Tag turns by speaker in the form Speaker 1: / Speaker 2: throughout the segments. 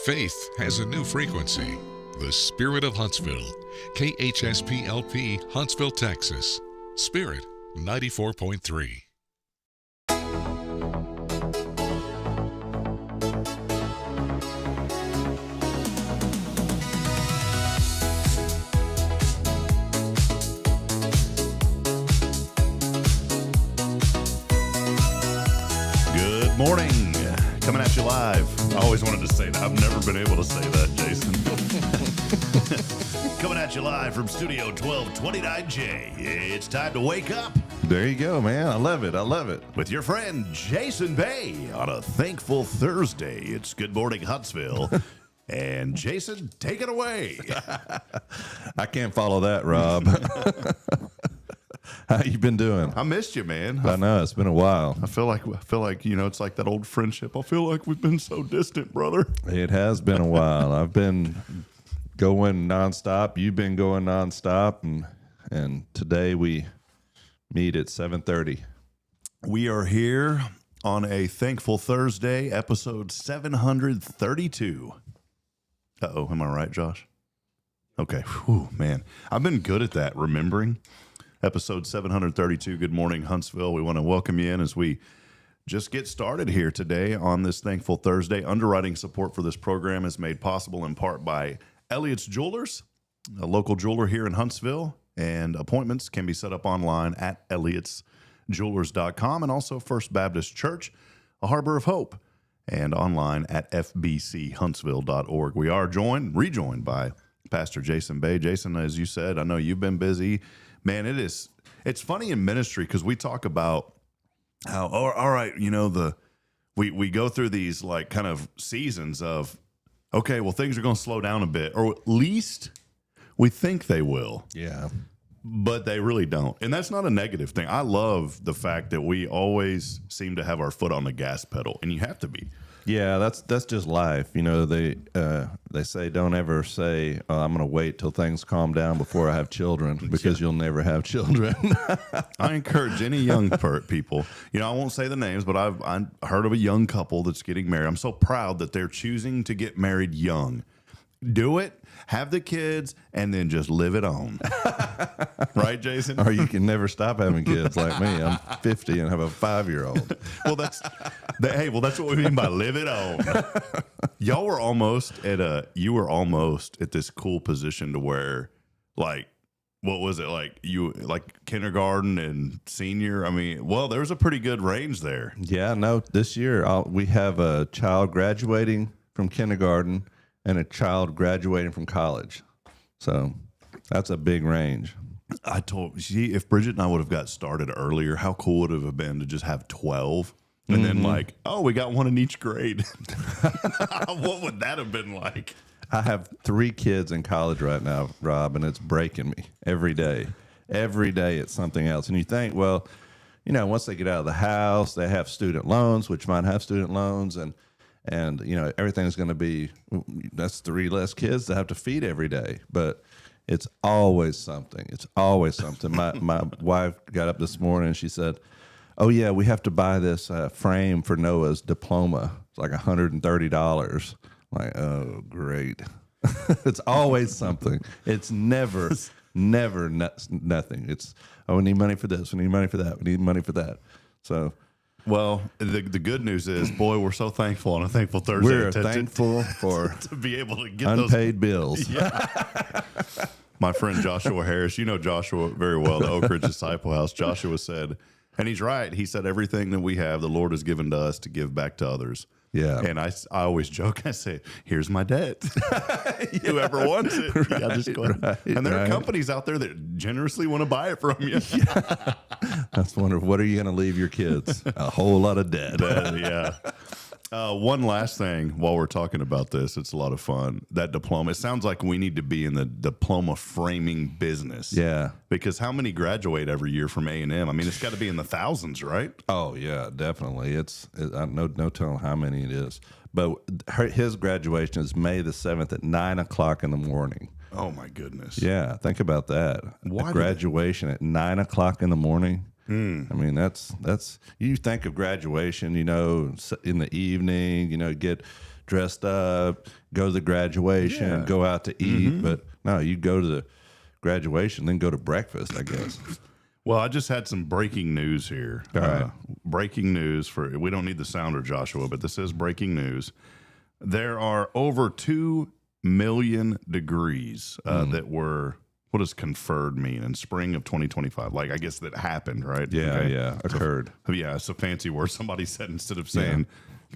Speaker 1: Faith has a new frequency. The Spirit of Huntsville. KHSP-LP, Huntsville, Texas. Spirit 94.3.
Speaker 2: Good morning. Coming at you live. I always wanted to say that. I've never been able to say that, Jason. Coming at you live from Studio 1229J. It's time to wake up.
Speaker 3: There you go, man. I love it. I love it.
Speaker 2: With your friend Jason Bay on a thankful Thursday. It's Good Morning Huntsville. And Jason, take it away.
Speaker 3: I can't follow that, Rob. How you been doing?
Speaker 2: I missed you, man.
Speaker 3: I know it's been a while.
Speaker 2: I feel like it's like that old friendship. I feel like we've been so distant, brother.
Speaker 3: It has been a while. I've been going nonstop. You've been going nonstop, and today we meet at 7:30.
Speaker 2: We are here on a thankful Thursday, episode 732. Uh-oh, am I right, Josh? Okay. Whew, man. I've been good at that, remembering. Episode 732, Good Morning Huntsville. We want to welcome you in as we just get started here today on this Thankful Thursday. Underwriting support for this program is made possible in part by Elliott's Jewelers, a local jeweler here in Huntsville, and appointments can be set up online at elliotsjewelers.com, and also First Baptist Church, a harbor of hope, and online at fbchuntsville.org. We are rejoined by Pastor Jason Bay. Jason, as you said, I know you've been busy. Man, it's funny in ministry because we talk about how, all right, we go through these like kind of seasons of, okay, well, things are going to slow down a bit, or at least we think they will.
Speaker 3: Yeah.
Speaker 2: But they really don't. And that's not a negative thing. I love the fact that we always seem to have our foot on the gas pedal, and you have to be.
Speaker 3: Yeah, that's just life. You know, they say don't ever say, I'm going to wait till things calm down before I have children, because you'll never have children.
Speaker 2: I encourage any young people, I won't say the names, but I've heard of a young couple that's getting married. I'm so proud that they're choosing to get married young. Do it, have the kids, and then just live it on. Right, Jason?
Speaker 3: Or you can never stop having kids like me. I'm 50 and have a 5-year-old.
Speaker 2: Well, that's what we mean by live it on. Y'all were almost you were almost at this cool position to where, like, what was it, like kindergarten and senior? I mean, well, there's a pretty good range there.
Speaker 3: Yeah, no, this year we have a child graduating from kindergarten and a child graduating from college. So that's a big range.
Speaker 2: If Bridget and I would have got started earlier, how cool would it have been to just have 12? And then we got one in each grade. What would that have been like?
Speaker 3: I have 3 kids in college right now, Rob, and it's breaking me every day. Every day it's something else. And you think, well, once they get out of the house, they have student loans, which might have student loans, and everything's going to be, that's 3 less kids to have to feed every day. But it's always something. It's always something. My wife got up this morning and she said, oh, yeah, we have to buy this frame for Noah's diploma. It's like $130. I'm like, oh, great. It's always something. It's never nothing. It's, oh, we need money for this. We need money for that. We need money for that. So...
Speaker 2: Well, the good news is, boy, we're so thankful on a Thankful Thursday.
Speaker 3: We're thankful for
Speaker 2: to be able to get
Speaker 3: unpaid bills.
Speaker 2: Yeah. My friend Joshua Harris, you know Joshua very well, the Oak Ridge Disciple House. Joshua said, and he's right, he said, everything that we have, the Lord has given to us to give back to others.
Speaker 3: Yeah.
Speaker 2: And I always joke, I say, here's my debt. Whoever wants it.
Speaker 3: Right,
Speaker 2: just go ahead.
Speaker 3: Right,
Speaker 2: and there are companies out there that generously want to buy it from you.
Speaker 3: Yeah. That's wonderful. What are you going to leave your kids? A whole lot of debt.
Speaker 2: Yeah. One last thing while we're talking about this, it's a lot of fun. That diploma, it sounds like we need to be in the diploma framing business.
Speaker 3: Yeah.
Speaker 2: Because how many graduate every year from A&M? I mean, it's got to be in the thousands, right?
Speaker 3: Oh, yeah, definitely. No telling how many it is. But his graduation is May the 7th at 9 o'clock in the morning.
Speaker 2: Oh, my goodness.
Speaker 3: Yeah, think about that. Graduation at 9 o'clock in the morning. I mean, that's you think of graduation, in the evening, get dressed up, go to the graduation, go out to eat. But no, you go to the graduation, then go to breakfast, I guess.
Speaker 2: Well, I just had some breaking news here.
Speaker 3: All right.
Speaker 2: Breaking news we don't need the sounder, Joshua, but this is breaking news. There are over 2 million degrees that were, what does conferred mean, in spring of 2025? Like, I guess that happened, right?
Speaker 3: Yeah, occurred.
Speaker 2: Yeah, it's a fancy word. Somebody said instead of saying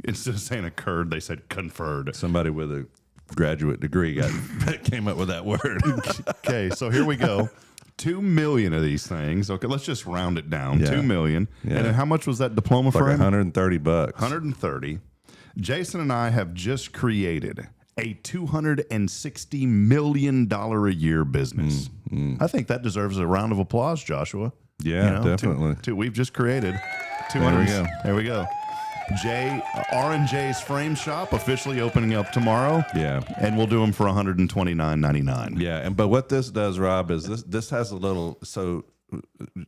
Speaker 2: occurred, they said conferred.
Speaker 3: Somebody with a graduate degree came up with that word.
Speaker 2: Okay, so here we go. 2 million of these things. Okay, let's just round it down.
Speaker 3: Yeah.
Speaker 2: 2 million.
Speaker 3: Yeah.
Speaker 2: And then how much was that diploma for
Speaker 3: Like
Speaker 2: him?
Speaker 3: $130.
Speaker 2: 130. Jason and I have just created a $260 million a year business. I think that deserves a round of applause, Joshua.
Speaker 3: Yeah, definitely.
Speaker 2: We've just created 200.
Speaker 3: There we go.
Speaker 2: There we go. R&J's Frame Shop officially opening up tomorrow.
Speaker 3: Yeah.
Speaker 2: And we'll do them for $129.99.
Speaker 3: Yeah, but what this does, Rob, is this has a little, so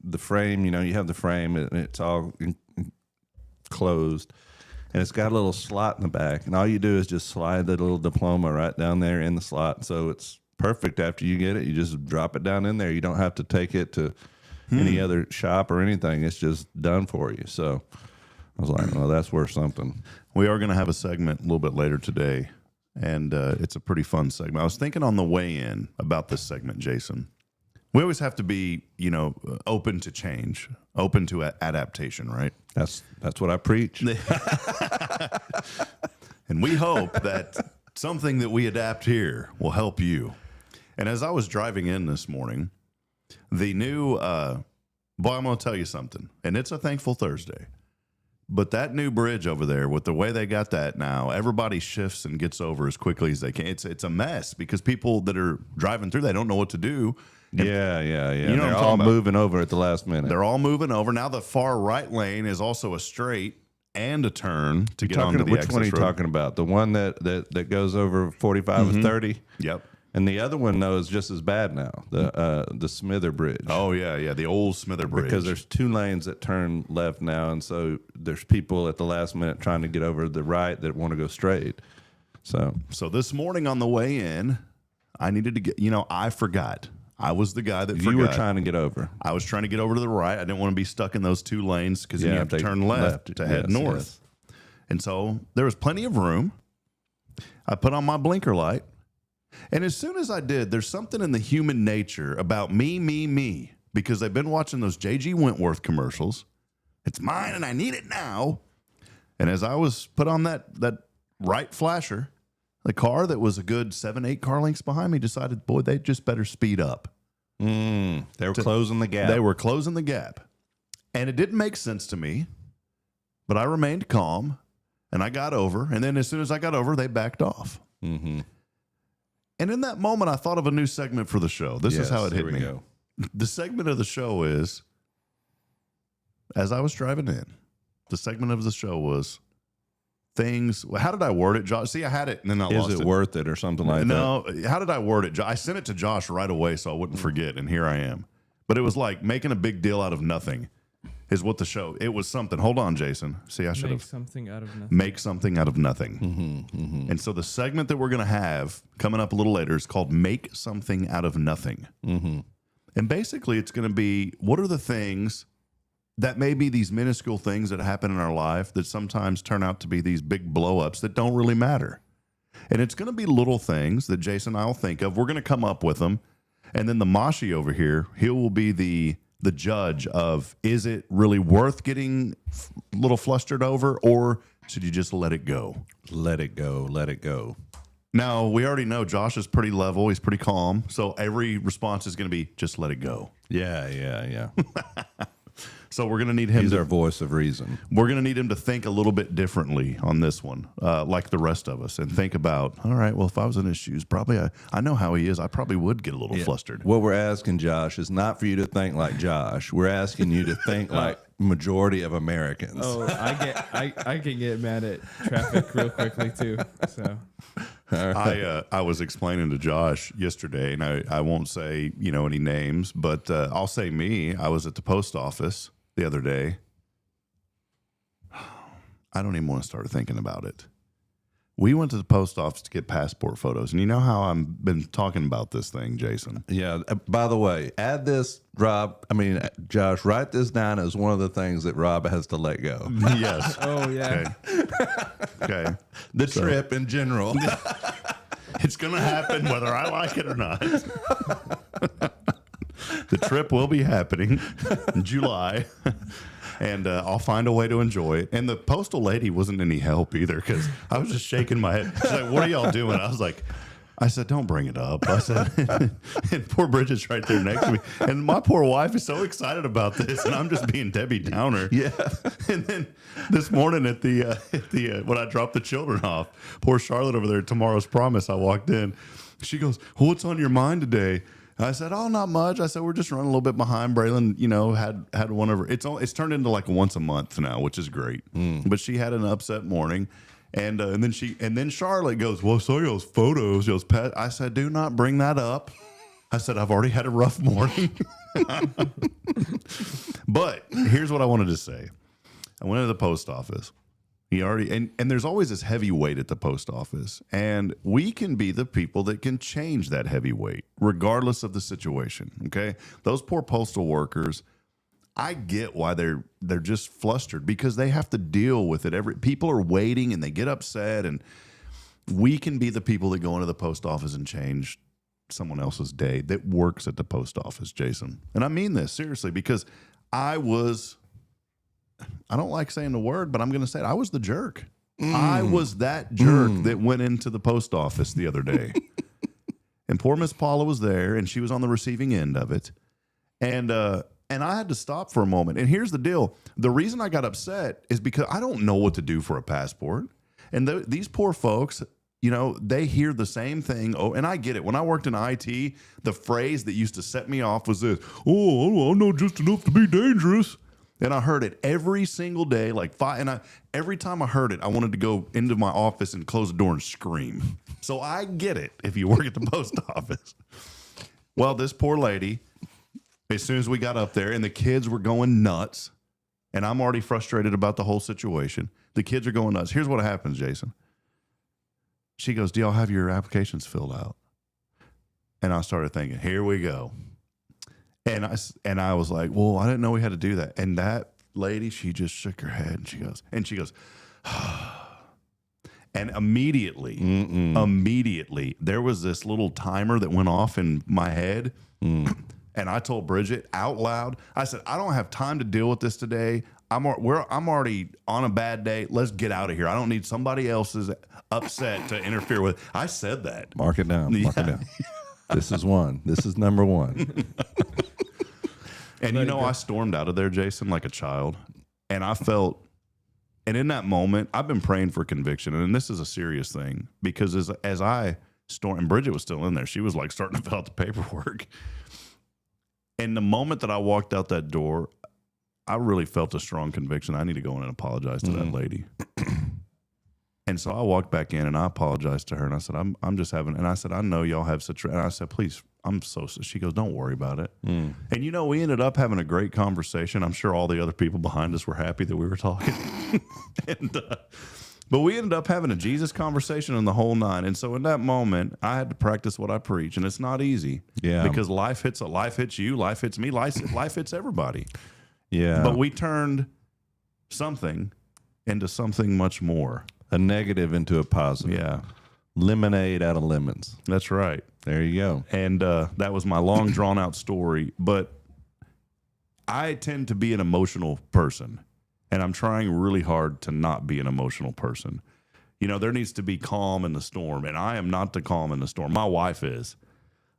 Speaker 3: the frame, you have the frame and it's all closed, and it's got a little slot in the back, and all you do is just slide the little diploma right down there in the slot. So it's perfect. After you get it, you just drop it down in there. You don't have to take it to any other shop or anything. It's just done for you. So I was like, well, that's worth something.
Speaker 2: We are going to have a segment a little bit later today, and it's a pretty fun segment. I was thinking on the way in about this segment, Jason. We always have to be, open to change, open to adaptation, right?
Speaker 3: That's what I preach.
Speaker 2: And we hope that something that we adapt here will help you. And as I was driving in this morning, the new, boy, I'm going to tell you something, and it's a Thankful Thursday. But that new bridge over there, with the way they got that now, everybody shifts and gets over as quickly as they can. It's a mess because people that are driving through, they don't know what to do. And
Speaker 3: Yeah.
Speaker 2: You know what
Speaker 3: They're
Speaker 2: I'm
Speaker 3: all
Speaker 2: talking about.
Speaker 3: moving over at the last minute.
Speaker 2: They're all moving over. Now the far right lane is also a straight and a turn to get onto the
Speaker 3: Which
Speaker 2: access
Speaker 3: one are you
Speaker 2: road.
Speaker 3: talking about? The one that goes over 45 or 30?
Speaker 2: Yep.
Speaker 3: And the other one, though, is just as bad now, the Smither Bridge.
Speaker 2: Oh, yeah, the old Smither Bridge.
Speaker 3: Because there's 2 lanes that turn left now, and so there's people at the last minute trying to get over the right that want to go straight. So
Speaker 2: this morning on the way in, I needed to get, I forgot. I was the guy that forgot.
Speaker 3: you were trying to get over.
Speaker 2: I was trying to get over to the right. I didn't want to be stuck in those 2 lanes because then you have to turn left to head north.
Speaker 3: Yes.
Speaker 2: And so there was plenty of room. I put on my blinker light. And as soon as I did, there's something in the human nature about me, because they've been watching those J.G. Wentworth commercials. It's mine and I need it now. And as I was put on that right flasher, the car that was a good 7-8 car lengths behind me decided, boy, they just better speed up.
Speaker 3: They were closing the gap.
Speaker 2: They were closing the gap. And it didn't make sense to me, but I remained calm and I got over. And then as soon as I got over, they backed off.
Speaker 3: Mm-hmm.
Speaker 2: And in that moment, I thought of a new segment for the show. This is how it hit me.
Speaker 3: Go.
Speaker 2: The segment of the show is, as I was driving in, the segment of the show was things. How did I word it, Josh? See, I had it and then I lost it.
Speaker 3: Is it worth it or something like that?
Speaker 2: No, how did I word it? I sent it to Josh right away so I wouldn't forget, and here I am. But it was like making a big deal out of nothing is what the show, it was something. Hold on, Jason. See, I should have.
Speaker 4: Make something out of nothing.
Speaker 2: Make something out of nothing. And so the segment that we're going to have coming up a little later is called Make Something Out of Nothing. And basically it's going to be, what are the things that may be these minuscule things that happen in our life that sometimes turn out to be these big blow-ups that don't really matter. And it's going to be little things that Jason and I will think of. We're going to come up with them. And then the Mashi over here, he will be the judge of, is it really worth getting a little flustered over, or should you just let it go?
Speaker 3: Let it go. Let it go.
Speaker 2: Now, we already know Josh is pretty level. He's pretty calm. So every response is going to be, just let it go.
Speaker 3: Yeah.
Speaker 2: So we're going to need him.
Speaker 3: He's our voice of reason.
Speaker 2: We're going to need him to think a little bit differently on this one, like the rest of us, and think about, all right, well, if I was in his shoes, probably I know how he is. I probably would get a little flustered.
Speaker 3: What we're asking, Josh, is not for you to think like Josh. We're asking you to think like majority of Americans.
Speaker 4: Oh, I can get mad at traffic real quickly too. So
Speaker 2: I was explaining to Josh yesterday, and I won't say any names, but I'll say me. I was at the post office the other day. I don't even want to start thinking about it. We went to the post office to get passport photos. And you know how I've been talking about this thing, Jason?
Speaker 3: Yeah. By the way, add this, Rob. I mean, Josh, write this down as one of the things that Rob has to let go.
Speaker 2: Yes.
Speaker 4: Oh, yeah.
Speaker 2: Okay.
Speaker 3: The trip in general.
Speaker 2: It's going to happen whether I like it or not. The trip will be happening in July. And I'll find a way to enjoy it. And the postal lady wasn't any help either because I was just shaking my head. She's like, what are y'all doing? I said, don't bring it up. I said, and poor Bridget's right there next to me. And my poor wife is so excited about this. And I'm just being Debbie Downer.
Speaker 3: Yeah.
Speaker 2: And then this morning at the when I dropped the children off, poor Charlotte over there at Tomorrow's Promise, I walked in. She goes, well, what's on your mind today? I said, oh, not much. I said, we're just running a little bit behind. Braylon, had one of her. It's turned into like once a month now, which is great. But she had an upset morning, and then Charlotte goes, well, so those photos, those pet. I said, do not bring that up. I said, I've already had a rough morning. But here's what I wanted to say. I went to the post office. And there's always this heavy weight at the post office, and we can be the people that can change that heavy weight regardless of the situation. Okay, those poor postal workers, I get why they're just flustered because they have to deal with it. People are waiting and they get upset, and we can be the people that go into the post office and change someone else's day that works at the post office, Jason. And I mean this seriously because I don't like saying the word, but I'm going to say it. I was the jerk. I was that jerk that went into the post office the other day. And poor Miss Paula was there, and she was on the receiving end of it. And I had to stop for a moment. And here's the deal. The reason I got upset is because I don't know what to do for a passport. And these poor folks, they hear the same thing. Oh, and I get it. When I worked in IT, the phrase that used to set me off was this, oh, I know just enough to be dangerous. And I heard it every single day, every time I heard it, I wanted to go into my office and close the door and scream. So I get it if you work at the post office. Well, this poor lady, as soon as we got up there and the kids were going nuts, and I'm already frustrated about the whole situation. The kids are going nuts. Here's what happens, Jason. She goes, do y'all have your applications filled out? And I started thinking, here we go. And I was like, well, I didn't know we had to do that. And that lady, she just shook her head and she goes, and immediately there was this little timer that went off in my head. And I told Bridget out loud, I said, I don't have time to deal with this today. I'm already on a bad day. Let's get out of here. I don't need somebody else's upset to interfere with. I said that.
Speaker 3: Mark it down. Mark it down. This is one. This is number one.
Speaker 2: And I stormed out of there, Jason, like a child. And I felt, and in that moment, I've been praying for conviction. And this is a serious thing because as I stormed, and Bridget was still in there, she was like starting to fill out the paperwork. And the moment that I walked out that door, I really felt a strong conviction. I need to go in and apologize to that lady. And so I walked back in and I apologized to her. And I said, I'm just having, and I said, I know y'all have such, and I said, please, she goes, don't worry about it. And we ended up having a great conversation. I'm sure all the other people behind us were happy that we were talking. But we ended up having a Jesus conversation in the whole nine. And so in that moment, I had to practice what I preach. And it's not easy.
Speaker 3: Yeah.
Speaker 2: Because life hits you, life hits me, life hits everybody.
Speaker 3: Yeah.
Speaker 2: But we turned something into something much more.
Speaker 3: A negative into a positive.
Speaker 2: Yeah.
Speaker 3: Lemonade out of lemons.
Speaker 2: That's right.
Speaker 3: There you go.
Speaker 2: And that was my long drawn out story. But I tend to be an emotional person, and I'm trying really hard to not be an emotional person. There needs to be calm in the storm, and I am not the calm in the storm. My wife is.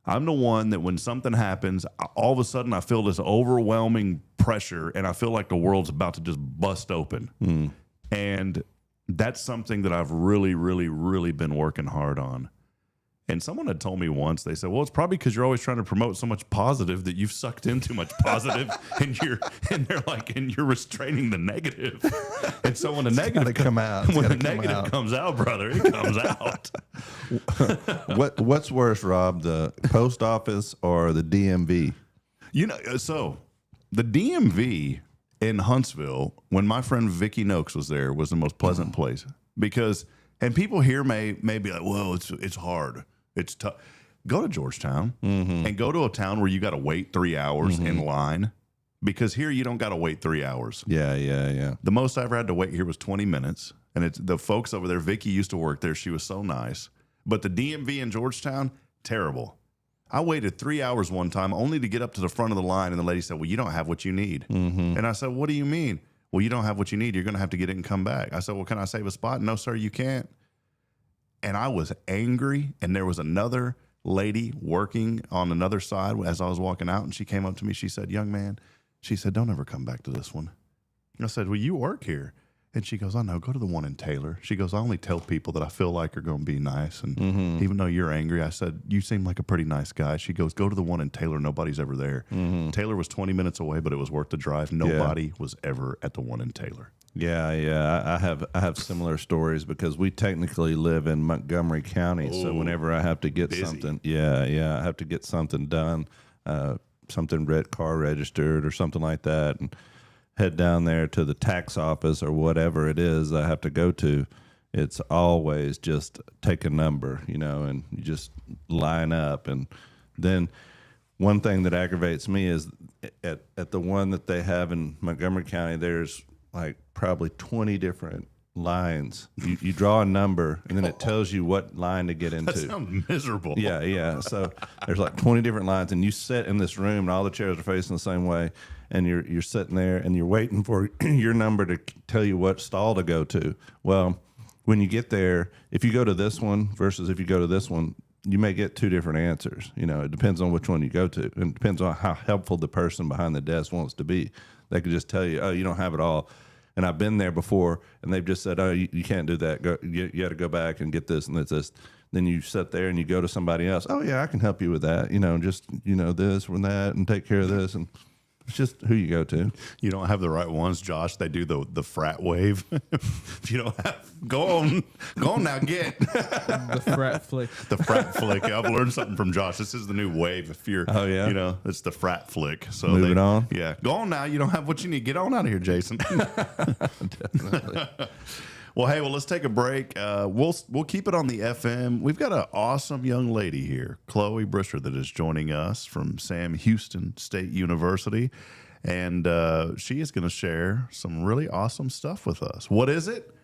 Speaker 2: I'm the one that when something happens, all of a sudden I feel this overwhelming pressure, and I feel like the world's about to just bust open. And that's something that I've really, really, really been working hard on. And someone had told me once, they said, well, it's probably because you're always trying to promote so much positive that you've sucked in too much positive and you're restraining the negative. And so when the negative
Speaker 3: come out,
Speaker 2: when the negative comes out, brother, it comes out.
Speaker 3: What's worse, Rob, the post office or the DMV?
Speaker 2: So the DMV in Huntsville, when my friend Vicky Noakes was there, was the most pleasant place because And people here may be like, well, it's hard. It's tough. Go to Georgetown and go to a town where you got to wait 3 hours in line, because here you don't got to wait 3 hours.
Speaker 3: Yeah.
Speaker 2: The most I ever had to wait here was 20 minutes. And it's the folks over there. Vicky used to work there. She was so nice. But the DMV in Georgetown, terrible. I waited 3 hours one time only to get up to the front of the line. And the lady said, well, you don't have what you need. And I said, what do you mean? Well, you don't have what you need. You're going to have to get it and come back. I said, well, can I save a spot? No, sir, you can't. And I was angry. And there was another lady working on another side as I was walking out. And she came up to me. She said, young man, she said, don't ever come back to this one. I said, well, you work here. And she goes, I know, go to the one in Taylor. She goes, I only tell people that I feel like are going to be nice. And even though you're angry, I said, you seem like a pretty nice guy. She goes, go to the one in Taylor. Nobody's ever there. Taylor was 20 minutes away, but it was worth the drive. Nobody was ever at the one in Taylor.
Speaker 3: Yeah. I have similar stories because we technically live in Montgomery County. So whenever I have to get something, I have to get something done, something car registered or something like that, and head down there to the tax office or whatever it is I have to go to. It's always just take a number, and you just line up. And then one thing that aggravates me is at the one that they have in Montgomery County, there's like probably 20 different lines. You draw a number and then it tells you what line to get into.
Speaker 2: That sounds miserable.
Speaker 3: Yeah. So there's like 20 different lines, and you sit in this room and all the chairs are facing the same way. And you're sitting there and you're waiting for your number to tell you what stall to go to. Well, when you get there, if you go to this one versus if you go to this one, you may get two different answers. It depends on which one you go to. And it depends on how helpful the person behind the desk wants to be. They could just tell you, oh, you don't have it all. And I've been there before, and they've just said, oh, you can't do that. You got to go back and get this and this. Then you sit there and you go to somebody else. Oh, yeah, I can help you with that. Just, this or that and take care of this. And it's just who you go to.
Speaker 2: You don't have the right ones, Josh. They do the frat wave. If you don't have, go on now, get
Speaker 4: The frat flick.
Speaker 2: the frat flick. I've learned something from Josh. This is the new wave. If you're, it's the frat flick. So
Speaker 3: Move it on.
Speaker 2: Yeah, go on now. You don't have what you need. Get on out of here, Jason.
Speaker 3: Definitely.
Speaker 2: Well, hey, let's take a break. We'll keep it on the FM. We've got an awesome young lady here, Chloe Brisher, that is joining us from Sam Houston State University, and she is going to share some really awesome stuff with us. What is it?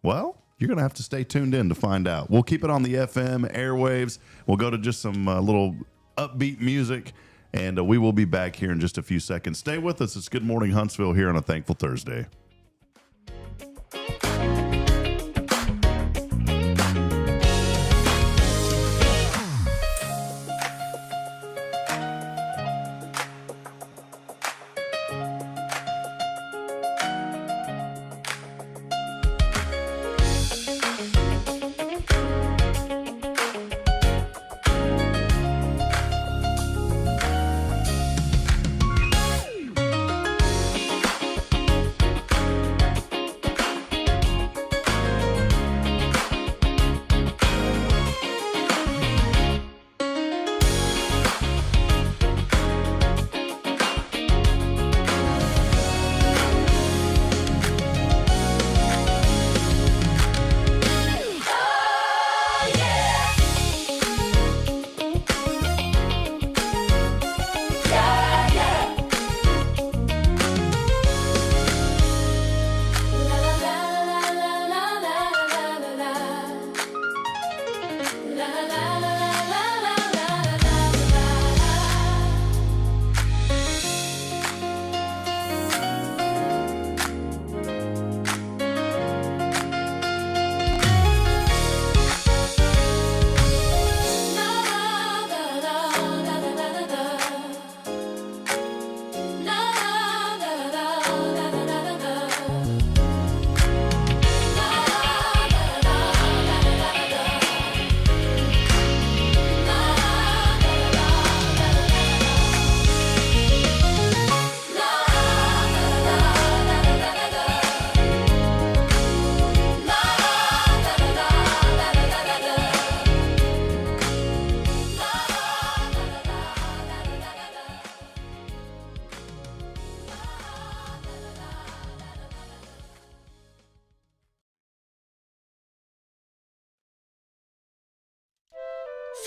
Speaker 2: Well, you're going to have to stay tuned in to find out. We'll keep it on the FM airwaves. We'll go to just some little upbeat music, and we will be back here in just a few seconds. Stay with us. It's Good Morning Huntsville here on a Thankful Thursday.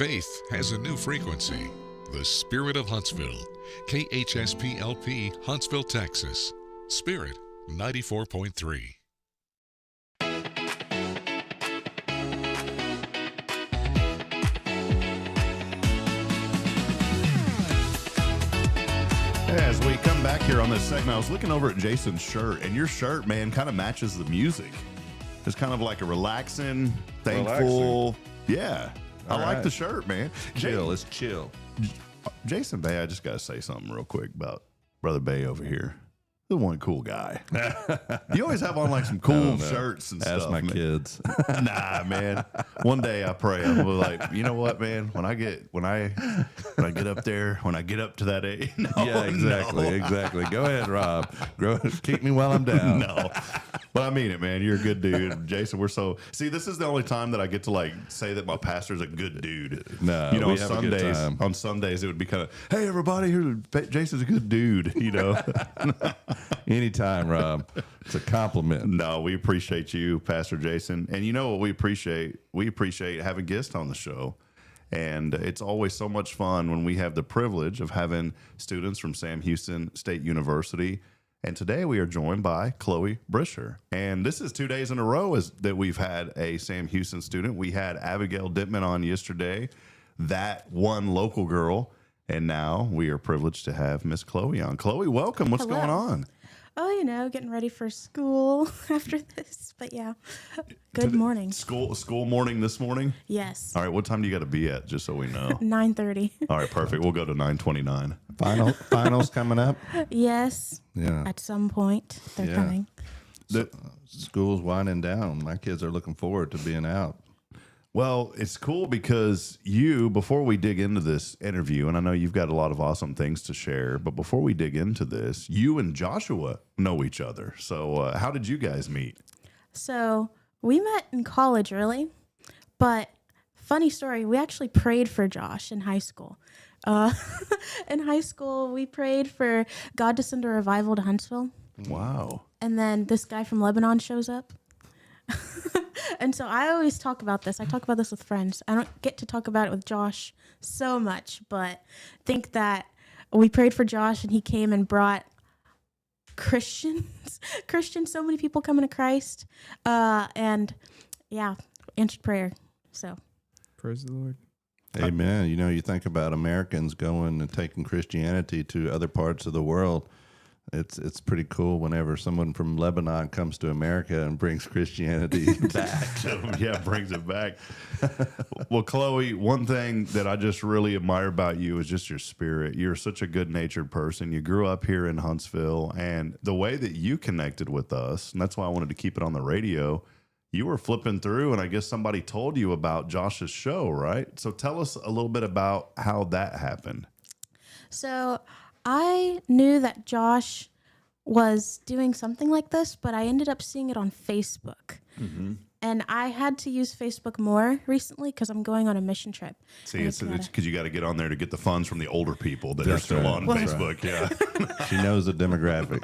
Speaker 1: Faith has a new frequency. The Spirit of Huntsville. KHSP-LP, Huntsville, Texas. Spirit 94.3.
Speaker 2: As we come back here on this segment, I was looking over at Jason's shirt, and your shirt, man, kind of matches the music. It's kind of like a relaxing, thankful. Yeah. I like the shirt, man.
Speaker 3: Chill. It's chill.
Speaker 2: Jason Bay, I just got to say something real quick about Brother Bay over here. The one cool guy. You always have on like some cool shirts and
Speaker 3: Ask
Speaker 2: stuff.
Speaker 3: my
Speaker 2: man.
Speaker 3: kids.
Speaker 2: Nah, man. One day I pray I'm like, you know what, man? When I get up there, when I get up to that age,
Speaker 3: Yeah, exactly. Go ahead, Rob. Keep me while I'm down.
Speaker 2: No, but I mean it, man. You're a good dude, Jason. This is the only time that I get to like say that my pastor's a good dude.
Speaker 3: No,
Speaker 2: you know,
Speaker 3: we have a good time.
Speaker 2: on Sundays it would be kind of, hey, everybody, Jason's a good dude. You know.
Speaker 3: Anytime, Rob. It's a compliment.
Speaker 2: No, we appreciate you, Pastor Jason. And you know what we appreciate? We appreciate having guests on the show. And it's always so much fun when we have the privilege of having students from Sam Houston State University. And today we are joined by Chloe Brisher. And this is 2 days in a row that we've had a Sam Houston student. We had Abigail Dittman on yesterday, that one local girl. And now we are privileged to have Miss Chloe on. Chloe, welcome. What's going on?
Speaker 5: Oh, getting ready for school after this. But yeah, good morning.
Speaker 2: School morning this morning?
Speaker 5: Yes.
Speaker 2: All right, what time do you got to be at, just so we know?
Speaker 5: 9:30.
Speaker 2: All right, perfect. We'll go to 9:29.
Speaker 3: Finals coming up?
Speaker 5: Yes.
Speaker 3: Yeah.
Speaker 5: At some point, they're coming.
Speaker 3: School's winding down. My kids are looking forward to being out.
Speaker 2: Well, it's cool because before we dig into this interview, and I know you've got a lot of awesome things to share, but before we dig into this, you and Joshua know each other. So how did you guys meet?
Speaker 5: So we met in college, really. But funny story, we actually prayed for Josh in high school. In high school, we prayed for God to send a revival to Huntsville.
Speaker 2: Wow.
Speaker 5: And then this guy from Lebanon shows up. And so I always talk about this. I talk about this with friends. I don't get to talk about it with Josh so much, but think that we prayed for Josh and he came and brought Christians, so many people coming to Christ. And yeah, answered prayer. So
Speaker 4: Praise the Lord.
Speaker 3: Amen. You know, you think about Americans going and taking Christianity to other parts of the world. It's pretty cool whenever someone from Lebanon comes to America and brings Christianity back.
Speaker 2: Yeah, brings it back. Well, Chloe, one thing that I just really admire about you is just your spirit. You're such a good-natured person. You grew up here in Huntsville, and the way that you connected with us, and that's why I wanted to keep it on the radio, you were flipping through, and I guess somebody told you about Josh's show, right? So tell us a little bit about how that happened.
Speaker 5: So I knew that Josh was doing something like this, but I ended up seeing it on Facebook. Mm-hmm. And I had to use Facebook more recently because I'm going on a mission trip.
Speaker 2: See, it's because you got to get on there to get the funds from the older people that are still on Facebook. Yeah.
Speaker 3: She knows the demographic.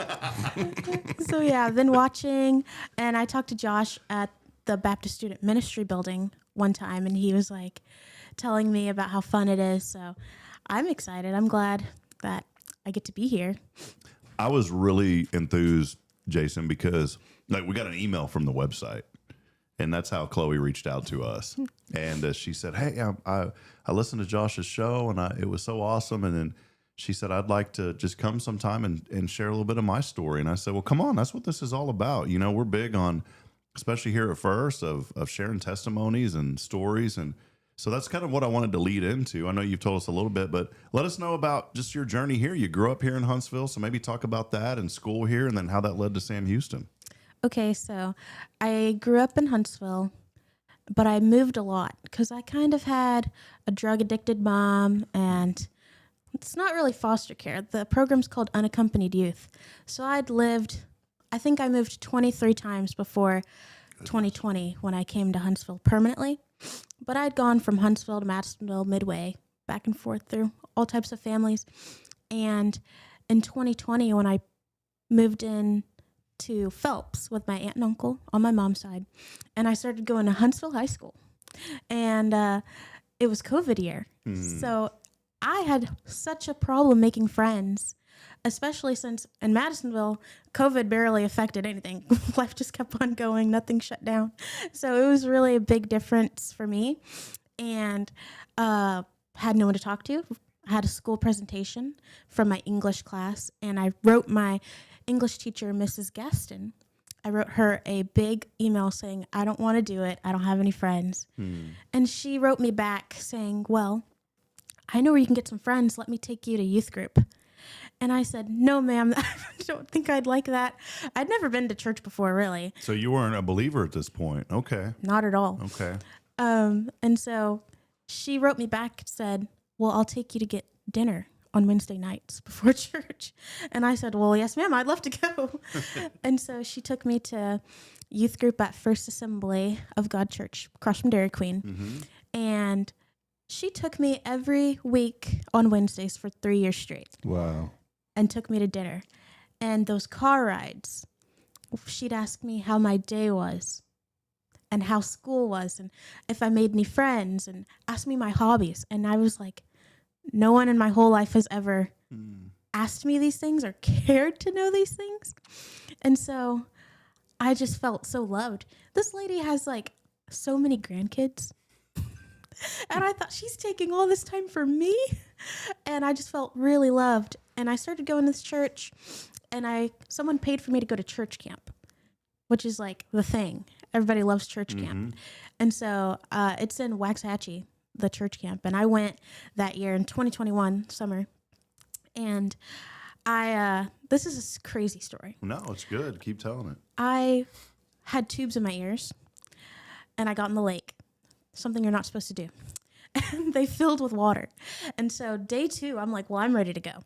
Speaker 5: So yeah, I've been watching, and I talked to Josh at the Baptist Student Ministry building one time, and he was like telling me about how fun it is. So I'm excited. I'm glad that I get to be here.
Speaker 2: I was really enthused, Jason, because like we got an email from the website, and that's how Chloe reached out to us. And she said, "Hey, I listened to Josh's show, and it was so awesome." And then she said, "I'd like to just come sometime and share a little bit of my story." And I said, "Well, come on, that's what this is all about. You know, we're big on, especially here at First, of sharing testimonies and stories." And so that's kind of what I wanted to lead into. I know you've told us a little bit, but let us know about just your journey here. You grew up here in Huntsville, so maybe talk about that and school here, and then how that led to Sam Houston.
Speaker 5: Okay, so I grew up in Huntsville, but I moved a lot because I kind of had a drug-addicted mom, and it's not really foster care. The program's called Unaccompanied Youth. So I think I moved 23 times before 2020 when I came to Huntsville permanently. But I'd gone from Huntsville to Madisonville, Midway, back and forth through all types of families. And in 2020, when I moved in to Phelps with my aunt and uncle on my mom's side, and I started going to Huntsville High School. And it was COVID year. So I had such a problem making friends, especially since in Madisonville, COVID barely affected anything. Life just kept on going, nothing shut down. So it was really a big difference for me, and had no one to talk to. I had a school presentation from my English class, and I wrote my English teacher, Mrs. Gaston. I wrote her a big email saying, I don't want to do it. I don't have any friends. And she wrote me back saying, well, I know where you can get some friends. Let me take you to youth group. And I said, no, ma'am, I don't think I'd like that. I'd never been to church before, really.
Speaker 2: So you weren't a believer at this point. Okay.
Speaker 5: Not at all.
Speaker 2: Okay.
Speaker 5: And so she wrote me back and said, well, I'll take you to get dinner on Wednesday nights before church. And I said, well, yes, ma'am, I'd love to go. And so she took me to youth group at First Assembly of God Church, across from Dairy Queen. And she took me every week on Wednesdays for 3 years straight.
Speaker 3: Wow.
Speaker 5: And took me to dinner. And those car rides, she'd ask me how my day was and how school was and if I made any friends and ask me my hobbies. And I was like, no one in my whole life has ever asked me these things or cared to know these things. And so I just felt so loved. This lady has like so many grandkids. And I thought, she's taking all this time for me. And I just felt really loved. And I started going to this church, and someone paid for me to go to church camp, which is like the thing. Everybody loves church camp. And so it's in Waxahachie, the church camp. And I went that year in 2021 summer. And this is a crazy story.
Speaker 2: No, it's good. Keep telling it.
Speaker 5: I had tubes in my ears, and I got in the lake. Something you're not supposed to do. And they filled with water. And so day 2, I'm like, well, I'm ready to go.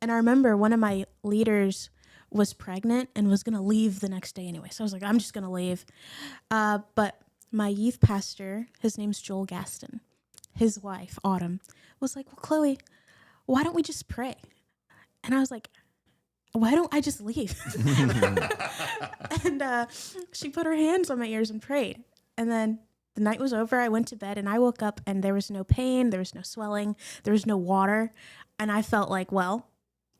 Speaker 5: And I remember one of my leaders was pregnant and was going to leave the next day anyway. So I was like, I'm just going to leave. But my youth pastor, his name's Joel Gaston, his wife, Autumn, was like, well, Chloe, why don't we just pray? And I was like, why don't I just leave? And she put her hands on my ears and prayed. And then the night was over. I went to bed, and I woke up, and there was no pain. There was no swelling. There was no water. And I felt like, well,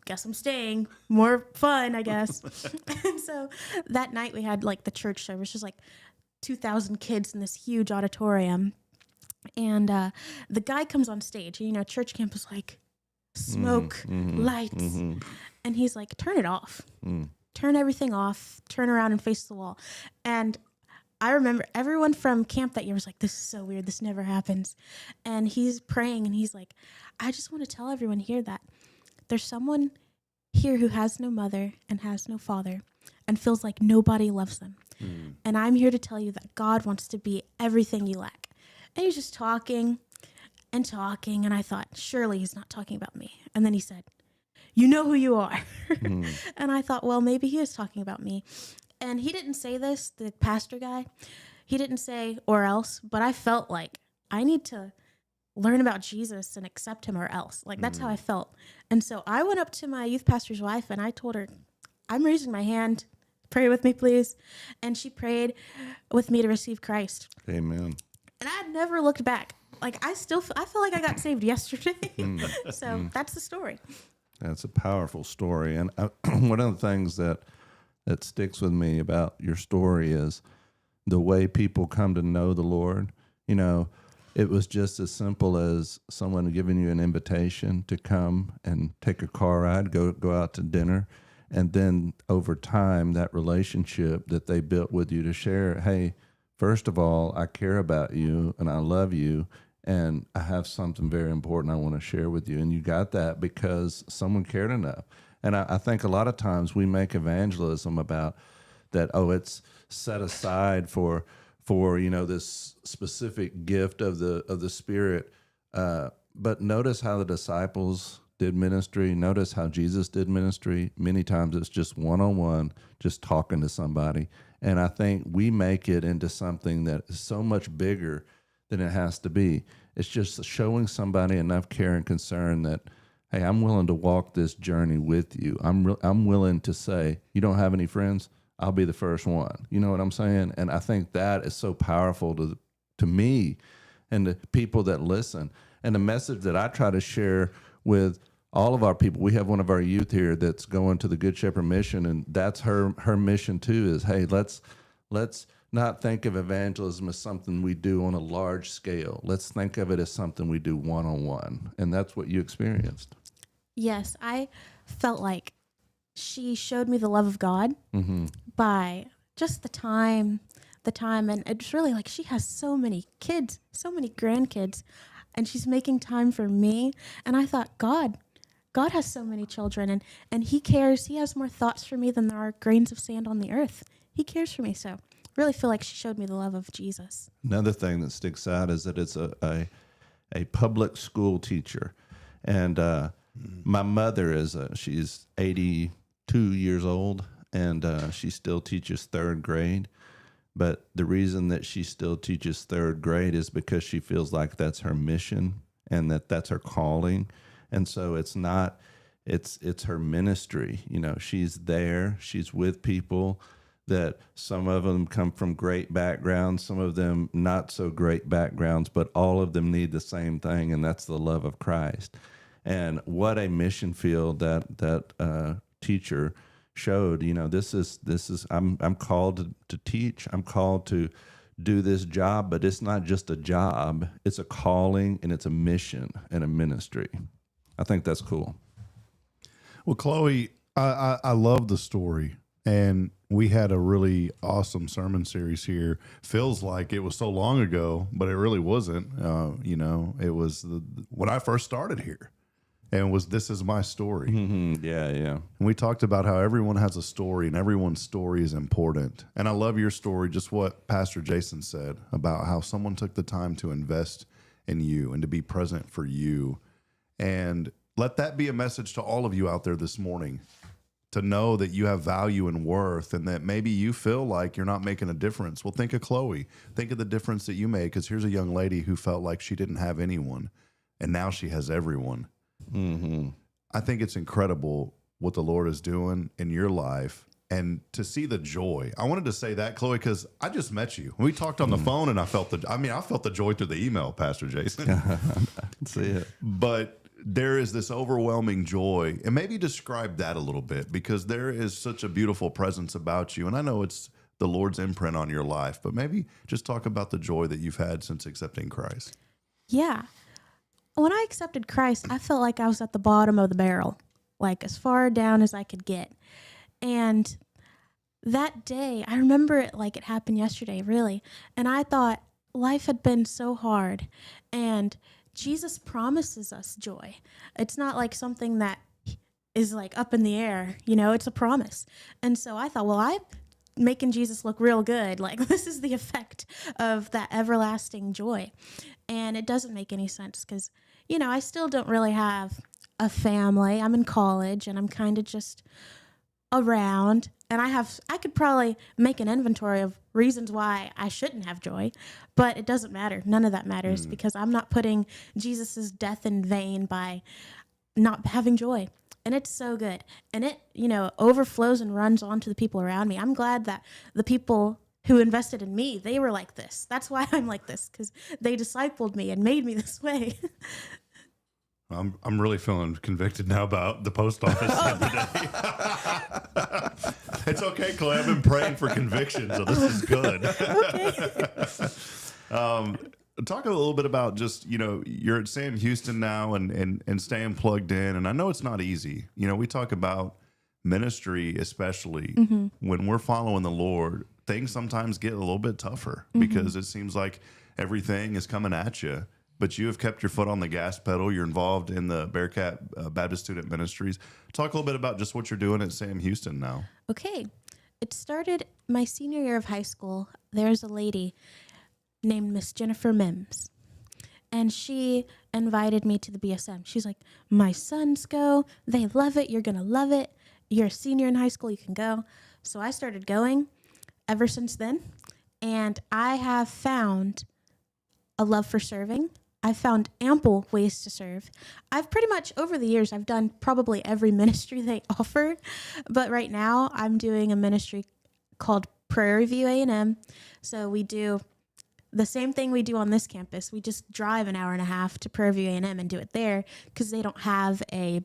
Speaker 5: guess I'm staying. More fun, I guess. And so that night we had like the church service. There's like 2,000 kids in this huge auditorium. And the guy comes on stage. You know, church camp is like smoke, lights. And he's like, turn it off. Turn everything off. Turn around and face the wall. And I remember everyone from camp that year was like, this is so weird. This never happens. And he's praying, and he's like, I just want to tell everyone here that there's someone here who has no mother and has no father and feels like nobody loves them. And I'm here to tell you that God wants to be everything you lack. And he's just talking and talking. And I thought, surely he's not talking about me. And then he said, you know who you are. And I thought, well, maybe he is talking about me. And he didn't say this, the pastor guy. He didn't say, or else, but I felt like I need to learn about Jesus and accept him or else. Like, that's how I felt. And so I went up to my youth pastor's wife, and I told her, I'm raising my hand. Pray with me, please. And she prayed with me to receive Christ.
Speaker 3: Amen.
Speaker 5: And I had never looked back. Like, I feel like I got saved yesterday. So that's the story.
Speaker 3: That's a powerful story. And one of the things that sticks with me about your story is the way people come to know the Lord. You know, it was just as simple as someone giving you an invitation to come and take a car ride, go out to dinner, and then over time, that relationship that they built with you to share, hey, first of all, I care about you and I love you, and I have something very important I want to share with you. And you got that because someone cared enough. And I think a lot of times we make evangelism about that, oh, it's set aside for you know, this specific gift of the Spirit. But notice how the disciples did ministry. Notice how Jesus did ministry. Many times it's just one-on-one, just talking to somebody. And I think we make it into something that is so much bigger than it has to be. It's just showing somebody enough care and concern that, hey, I'm willing to walk this journey with you. I'm willing to say, you don't have any friends? I'll be the first one. You know what I'm saying? And I think that is so powerful to me and the people that listen. And the message that I try to share with all of our people, we have one of our youth here that's going to the Good Shepherd mission, and that's her mission too, is, hey, let's not think of evangelism as something we do on a large scale. Let's think of it as something we do one-on-one. And that's what you experienced.
Speaker 5: Yes, I felt like she showed me the love of God by just the time, and it's really like she has so many kids, so many grandkids, and she's making time for me. And I thought, God has so many children, and he cares. He has more thoughts for me than there are grains of sand on the earth. He cares for me. So really feel like she showed me the love of Jesus.
Speaker 3: Another thing that sticks out is that it's a public school teacher. And my mother she's 82 years old, and she still teaches third grade. But the reason that she still teaches third grade is because she feels like that's her mission and that's her calling. And so it's her ministry. You know, she's there, she's with people that some of them come from great backgrounds, some of them not so great backgrounds, but all of them need the same thing, and that's the love of Christ. And what a mission field that teacher showed. You know, this is I'm called to teach. I'm called to do this job, but it's not just a job. It's a calling, and it's a mission and a ministry. I think that's cool.
Speaker 2: Well, Chloe, I love the story, and we had a really awesome sermon series here. Feels like it was so long ago, but it really wasn't. You know, it was when I first started here, and this is my story.
Speaker 3: Yeah.
Speaker 2: And we talked about how everyone has a story, and everyone's story is important. And I love your story, just what Pastor Jason said about how someone took the time to invest in you and to be present for you. And let that be a message to all of you out there this morning, to know that you have value and worth, and that maybe you feel like you're not making a difference. Well, think of Chloe. Think of the difference that you made, because here's a young lady who felt like she didn't have anyone, and now she has everyone. I think it's incredible what the Lord is doing in your life, and to see the joy. I wanted to say that, Chloe, because I just met you. We talked on the phone, and I felt the joy through the email, Pastor Jason.
Speaker 3: I can see it.
Speaker 2: But there is this overwhelming joy, and maybe describe that a little bit, because there is such a beautiful presence about you. And I know it's the Lord's imprint on your life, but maybe just talk about the joy that you've had since accepting Christ.
Speaker 5: Yeah. When I accepted Christ, I felt like I was at the bottom of the barrel, like as far down as I could get. And that day, I remember it like it happened yesterday, really. And I thought life had been so hard, and Jesus promises us joy. It's not like something that is like up in the air, you know, it's a promise. And so I thought, well, I'm making Jesus look real good. Like, this is the effect of that everlasting joy. And it doesn't make any sense because, you know, I still don't really have a family. I'm in college, and I'm kind of just around. And I could probably make an inventory of reasons why I shouldn't have joy, but it doesn't matter. None of that matters because I'm not putting Jesus's death in vain by not having joy. And it's so good. And it, you know, overflows and runs onto the people around me. I'm glad that the people who invested in me, they were like this. That's why I'm like this, because they discipled me and made me this way.
Speaker 2: I'm really feeling convicted now about the post office the other day. It's okay, Chloe. I've been praying for conviction, so this is good.
Speaker 5: Okay.
Speaker 2: Talk a little bit about just, you know, you're at Sam Houston now and staying plugged in. And I know it's not easy. You know, we talk about ministry, especially when we're following the Lord, things sometimes get a little bit tougher because it seems like everything is coming at you. But you have kept your foot on the gas pedal. You're involved in the Bearcat Baptist Student Ministries. Talk a little bit about just what you're doing at Sam Houston now.
Speaker 5: Okay. It started my senior year of high school. There's a lady named Miss Jennifer Mims, and she invited me to the BSM. She's like, my sons go. They love it. You're going to love it. You're a senior in high school. You can go. So I started going ever since then, and I have found a love for serving. I've found ample ways to serve. I've pretty much, over the years, I've done probably every ministry they offer. But right now, I'm doing a ministry called Prairie View A&M. So we do the same thing we do on this campus. We just drive an hour and a half to Prairie View A&M and do it there because they don't have a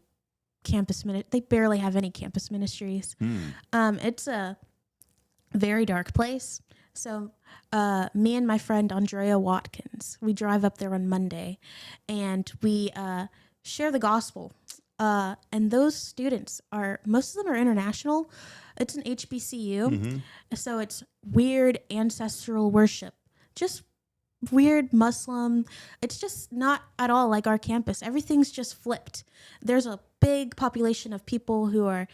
Speaker 5: campus they barely have any campus ministries. It's a very dark place. So me and my friend Andrea Watkins, we drive up there on Monday, and we share the gospel. And those students most of them are international. It's an HBCU, so it's weird ancestral worship, just weird Muslim. It's just not at all like our campus. Everything's just flipped. There's a big population of people who are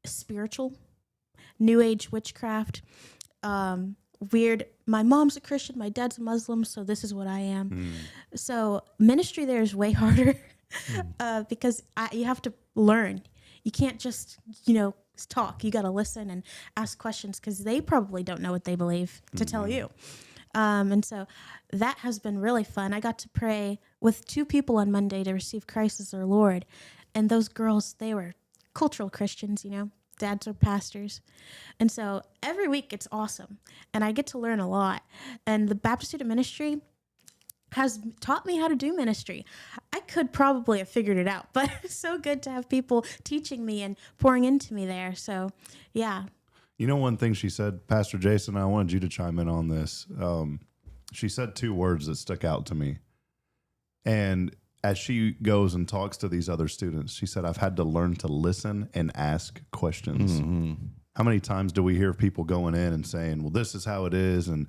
Speaker 5: spiritual, New Age witchcraft, weird. My mom's a Christian, my dad's a Muslim, so this is what I am. So ministry there is way harder because you have to learn. You can't just, talk. You got to listen and ask questions because they probably don't know what they believe to tell you. And so that has been really fun. I got to pray with 2 people on Monday to receive Christ as their Lord. And those girls, they were cultural Christians, dads are pastors. And so every week it's awesome. And I get to learn a lot. And the Baptist Student Ministry has taught me how to do ministry. I could probably have figured it out, but it's so good to have people teaching me and pouring into me there. So, yeah.
Speaker 2: One thing she said, Pastor Jason, I wanted you to chime in on this. She said 2 words that stuck out to me. And as she goes and talks to these other students, she said, I've had to learn to listen and ask questions. How many times do we hear people going in and saying, well, this is how it is, and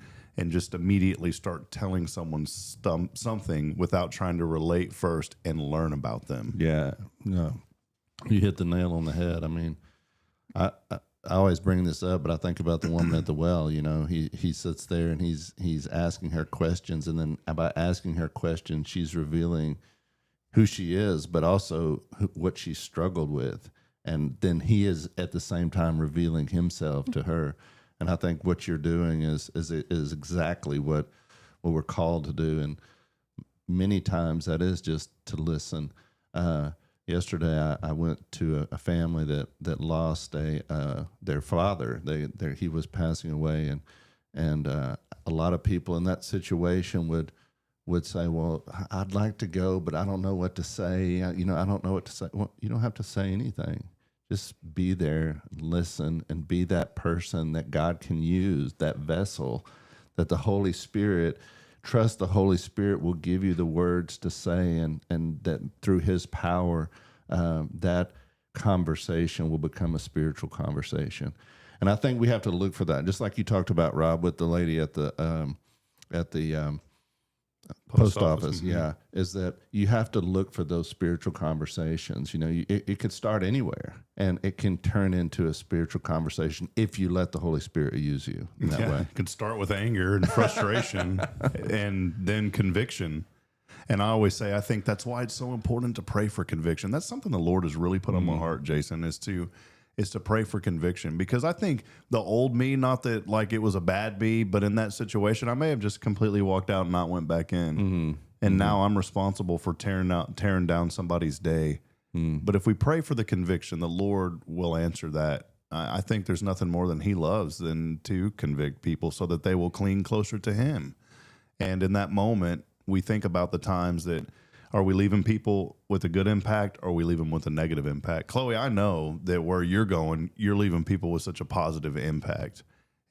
Speaker 2: just immediately start telling someone something without trying to relate first and learn about them?
Speaker 3: Yeah, no, you hit the nail on the head. I mean, I always bring this up, but I think about the woman at the well. He sits there and he's asking her questions, and then by asking her questions, she's revealing who she is, but also what she struggled with, and then he is at the same time revealing himself to her. And I think what you're doing is exactly what we're called to do, and many times that is just to listen. Yesterday, I went to a family that lost their father. He was passing away, and a lot of people in that situation would say, "Well, I'd like to go, but I don't know what to say. I don't know what to say." Well, you don't have to say anything. Just be there, listen, and be that person that God can use, that vessel, that the Holy Spirit. Trust the Holy Spirit will give you the words to say, and that through His power, that conversation will become a spiritual conversation. And I think we have to look for that, just like you talked about, Rob, with the lady at the post office. Yeah, is that you have to look for those spiritual conversations. It could start anywhere, and it can turn into a spiritual conversation if you let the Holy Spirit use you in that way.
Speaker 2: It could start with anger and frustration and then conviction. And I always say, I think that's why it's so important to pray for conviction. That's something the Lord has really put on my heart, Jason, is to pray for conviction. Because I think the old me, not that like it was a bad me, but in that situation, I may have just completely walked out and not went back in. And now I'm responsible for tearing down somebody's day. But if we pray for the conviction, the Lord will answer that. I think there's nothing more than He loves than to convict people so that they will cling closer to Him. And in that moment, we think about the times that, are we leaving people with a good impact, or are we leaving them with a negative impact? Chloe, I know that where you're going, you're leaving people with such a positive impact.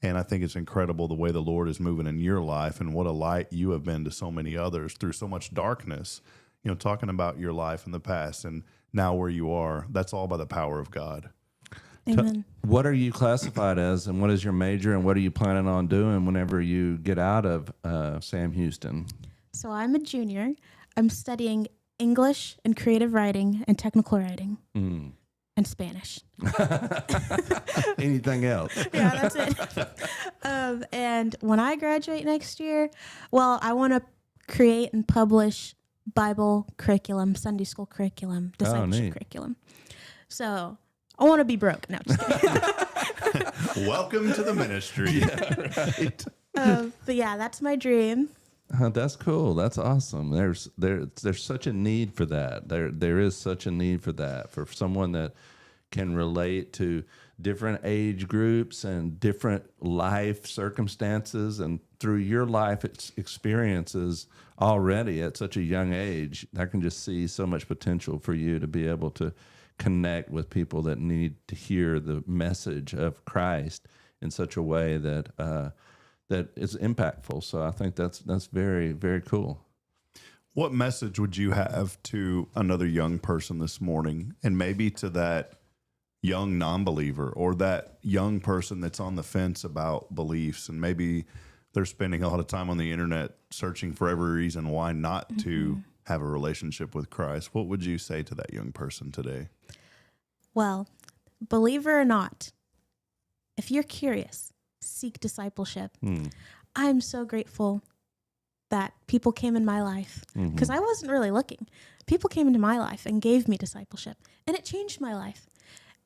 Speaker 2: And I think it's incredible the way the Lord is moving in your life, and what a light you have been to so many others through so much darkness. Talking about your life in the past and now where you are, that's all by the power of God.
Speaker 5: Amen.
Speaker 3: What are you classified as, and what is your major, and what are you planning on doing whenever you get out of Sam Houston?
Speaker 5: So I'm a junior. I'm studying English and creative writing and technical writing and Spanish.
Speaker 3: Anything else?
Speaker 5: Yeah, that's it. And when I graduate next year, I want to create and publish Bible curriculum, Sunday school curriculum, discipleship curriculum. So I want to be broke. No, just kidding.
Speaker 2: Welcome to the ministry.
Speaker 3: Right.
Speaker 5: But yeah, that's my dream.
Speaker 3: That's cool. That's awesome. There's such a need for that. There is such a need for that, for someone that can relate to different age groups and different life circumstances, and through your life experiences already at such a young age, I can just see so much potential for you to be able to connect with people that need to hear the message of Christ in such a way that that is impactful. So I think that's very, very cool.
Speaker 2: What message would you have to another young person this morning, and maybe to that young non-believer or that young person that's on the fence about beliefs, and maybe they're spending a lot of time on the internet searching for every reason why not to have a relationship with Christ? What would you say to that young person today?
Speaker 5: Well, believer or not, if you're curious, seek discipleship. I'm so grateful that people came in my life because I wasn't really looking. People came into my life and gave me discipleship, and it changed my life.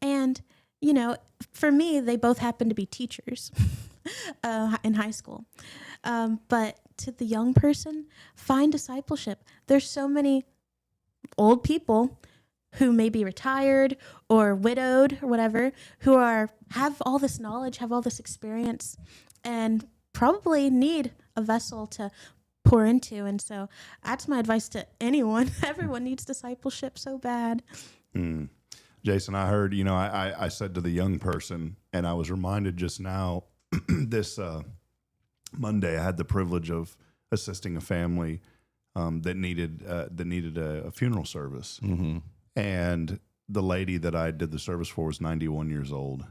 Speaker 5: And, you know, for me, they both happened to be teachers in high school. But to the young person, find discipleship. There's so many old people who may be retired or widowed or whatever, who have all this knowledge, have all this experience, and probably need a vessel to pour into. And so that's my advice to anyone. Everyone needs discipleship so bad.
Speaker 2: Jason, I heard, I said to the young person, and I was reminded just now, this Monday, I had the privilege of assisting a family that needed a funeral service. And the lady that I did the service for was 91 years old.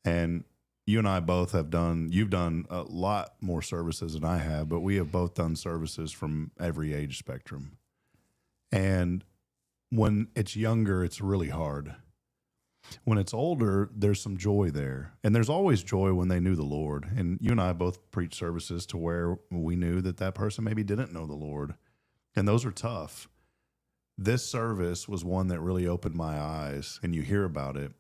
Speaker 2: And you and I both you've done a lot more services than I have, but we have both done services from every age spectrum. And when it's younger, it's really hard. When it's older, there's some joy there. And there's always joy when they knew the Lord. And you and I both preached services to where we knew that person maybe didn't know the Lord. And those are tough. This service was one that really opened my eyes, and you hear about it.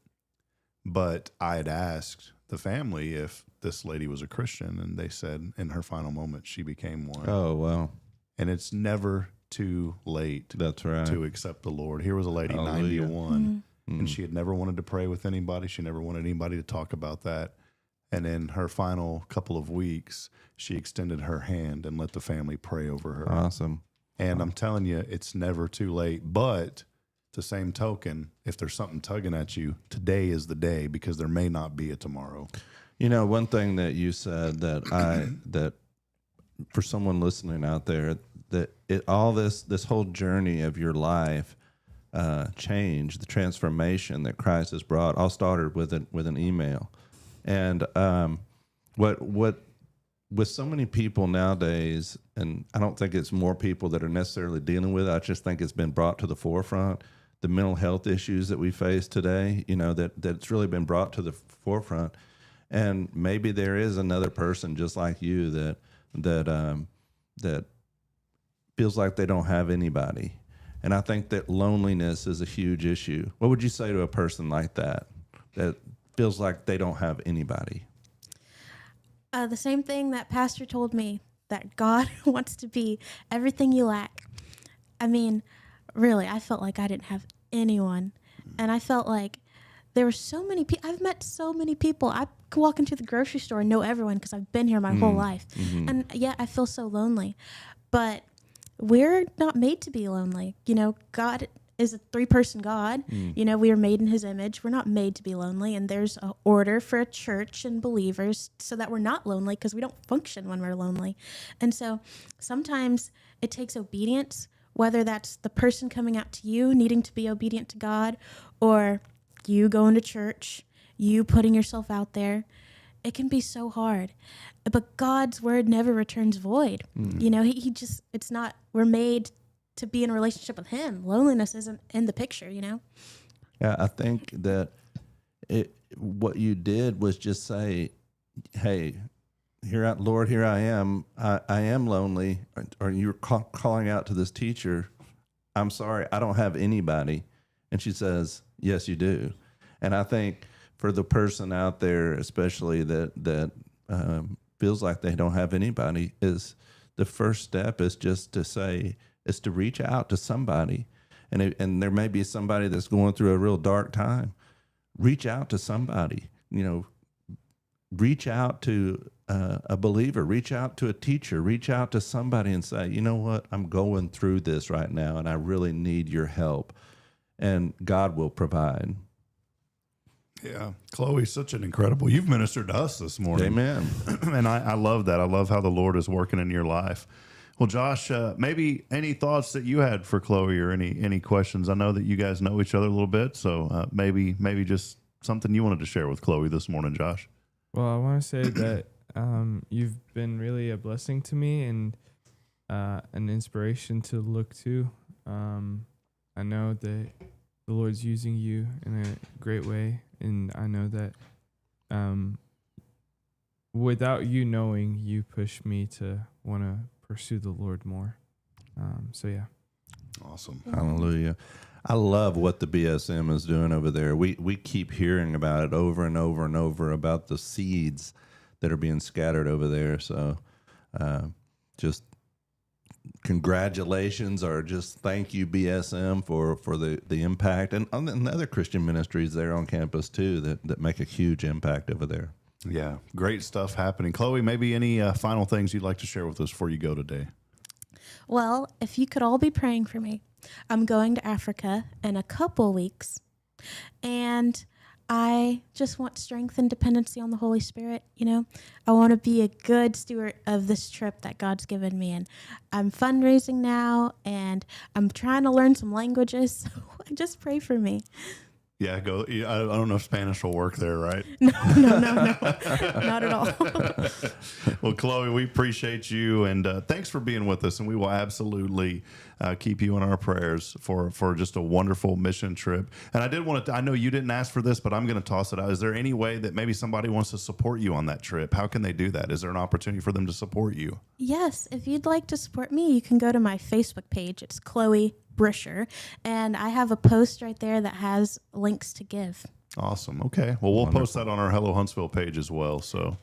Speaker 2: But I had asked the family if this lady was a Christian, and they said in her final moment she became one.
Speaker 3: Oh, wow.
Speaker 2: And it's never too late.
Speaker 3: That's right.
Speaker 2: To accept the Lord. Here was a lady,
Speaker 3: Hallelujah.
Speaker 2: 91, and she had never wanted to pray with anybody. She never wanted anybody to talk about that. And in her final couple of weeks, she extended her hand and let the family pray over her.
Speaker 3: Awesome.
Speaker 2: And I'm telling you, it's never too late. But the same token, if there's something tugging at you, today is the day, because there may not be a tomorrow.
Speaker 3: You know, one thing that you said that for someone listening out there, that this whole journey of your life, change, the transformation that Christ has brought, all started with an email. And what with so many people nowadays, and I don't think it's more people that are necessarily dealing with it, I just think it's been brought to the forefront, the mental health issues that we face today, that it's really been brought to the forefront. And maybe there is another person just like you that feels like they don't have anybody. And I think that loneliness is a huge issue. What would you say to a person like that feels like they don't have anybody?
Speaker 5: The same thing that Pastor told me, that God wants to be everything you lack. I mean, really, I felt like I didn't have anyone. And I felt like there were so many people. I've met so many people. I could walk into the grocery store and know everyone because I've been here my whole life. And yeah, I feel so lonely. But we're not made to be lonely. God is a three-person God. We are made in his image. We're not made to be lonely. And there's an order for a church and believers so that we're not lonely, because we don't function when we're lonely. And so sometimes it takes obedience, whether that's the person coming out to you needing to be obedient to God, or you going to church, you putting yourself out there. It can be so hard. But God's word never returns void. It's not, we're made to be in a relationship with him. Loneliness isn't in the picture, Yeah,
Speaker 3: I think that what you did was just say, hey, Lord, here I am. I am lonely. Or you're calling out to this teacher, I'm sorry, I don't have anybody. And she says, yes, you do. And I think for the person out there, especially that feels like they don't have anybody, is the first step is just to say, is to reach out to somebody. And there may be somebody that's going through a real dark time. Reach out to somebody, reach out to a believer, reach out to a teacher, reach out to somebody and say, you know what, I'm going through this right now and I really need your help. And God will provide.
Speaker 2: Yeah. Chloe, such an incredible, you've ministered to us this morning.
Speaker 3: Amen.
Speaker 2: And I love that. I love how the Lord is working in your life. Well, Josh, maybe any thoughts that you had for Chloe or any questions? I know that you guys know each other a little bit, so maybe just something you wanted to share with Chloe this morning, Josh.
Speaker 4: Well, I want to say that you've been really a blessing to me and an inspiration to look to. I know that the Lord's using you in a great way, and I know that without you knowing, you push me to want to pursue the Lord more. So yeah.
Speaker 2: Awesome.
Speaker 3: Hallelujah. I love what the BSM is doing over there. We keep hearing about it over and over and over about the seeds that are being scattered over there. So just congratulations, or just thank you, BSM, for the impact, and other Christian ministries there on campus too that make a huge impact over there.
Speaker 2: Yeah, great stuff happening. Chloe, maybe any final things you'd like to share with us before you go today?
Speaker 5: Well, if you could all be praying for me, I'm going to Africa in a couple weeks, and I just want strength and dependency on the Holy Spirit. You know, I want to be a good steward of this trip that God's given me, and I'm fundraising now, and I'm trying to learn some languages. So just pray for me.
Speaker 2: Yeah, go. I don't know if Spanish will work there, right?
Speaker 5: No, not at all.
Speaker 2: Well, Chloe, we appreciate you, and thanks for being with us. And we will absolutely keep you in our prayers for just a wonderful mission trip. And I did want to. I know you didn't ask for this, but I'm going to toss it out. Is there any way that maybe somebody wants to support you on that trip? How can they do that? Is there an opportunity for them to support you?
Speaker 5: Yes, if you'd like to support me, you can go to my Facebook page. It's Chloe Brisher, and I have a post right there that has links to give.
Speaker 2: Awesome. Okay. Well, we'll post that on our Hello Huntsville page as well. So,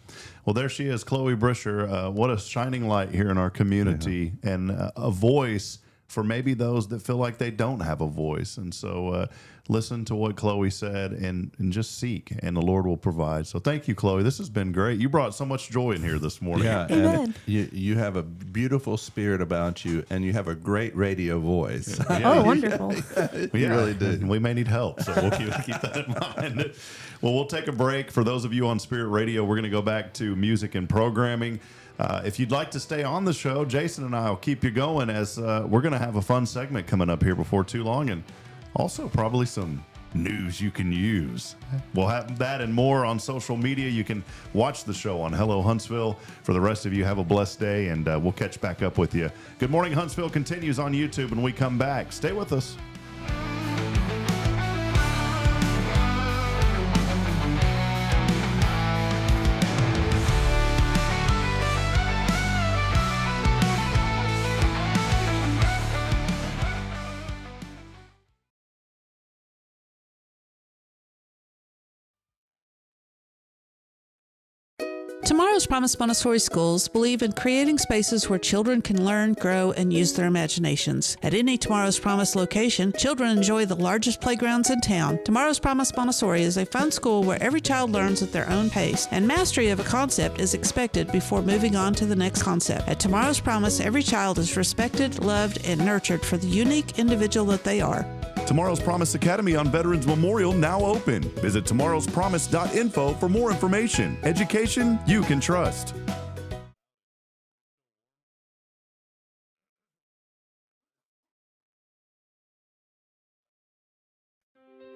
Speaker 2: well, there she is, Chloe Brisher. What a shining light here in our community, and a voice for maybe those that feel like they don't have a voice. And so listen to what Chloe said and just seek, and the Lord will provide. So thank you, Chloe. This has been great. You brought so much joy in here this morning.
Speaker 3: Yeah,
Speaker 5: Amen.
Speaker 3: and you have a beautiful spirit about you, and you have a great radio voice.
Speaker 5: Oh, wonderful.
Speaker 2: Yeah,
Speaker 3: You really do.
Speaker 2: and we may need help, so we'll keep that in mind. Well, we'll take a break. For those of you on Spirit Radio, we're going to go back to music and programming. If you'd like to stay on the show, Jason and I will keep you going, as we're going to have a fun segment coming up here before too long, and also probably some news you can use. We'll have that and more on social media. You can watch the show on Hello Huntsville. For the rest of you, have a blessed day, and we'll catch back up with you. Good Morning Huntsville continues on YouTube when we come back. Stay with us.
Speaker 6: Tomorrow's Promise Montessori schools believe in creating spaces where children can learn, grow, and use their imaginations. At any Tomorrow's Promise location, children enjoy the largest playgrounds in town. Tomorrow's Promise Montessori is a fun school where every child learns at their own pace, and mastery of a concept is expected before moving on to the next concept. At Tomorrow's Promise, every child is respected, loved, and nurtured for the unique individual that they are.
Speaker 2: Tomorrow's Promise Academy on Veterans Memorial now open. Visit tomorrowspromise.info for more information. Education you can trust.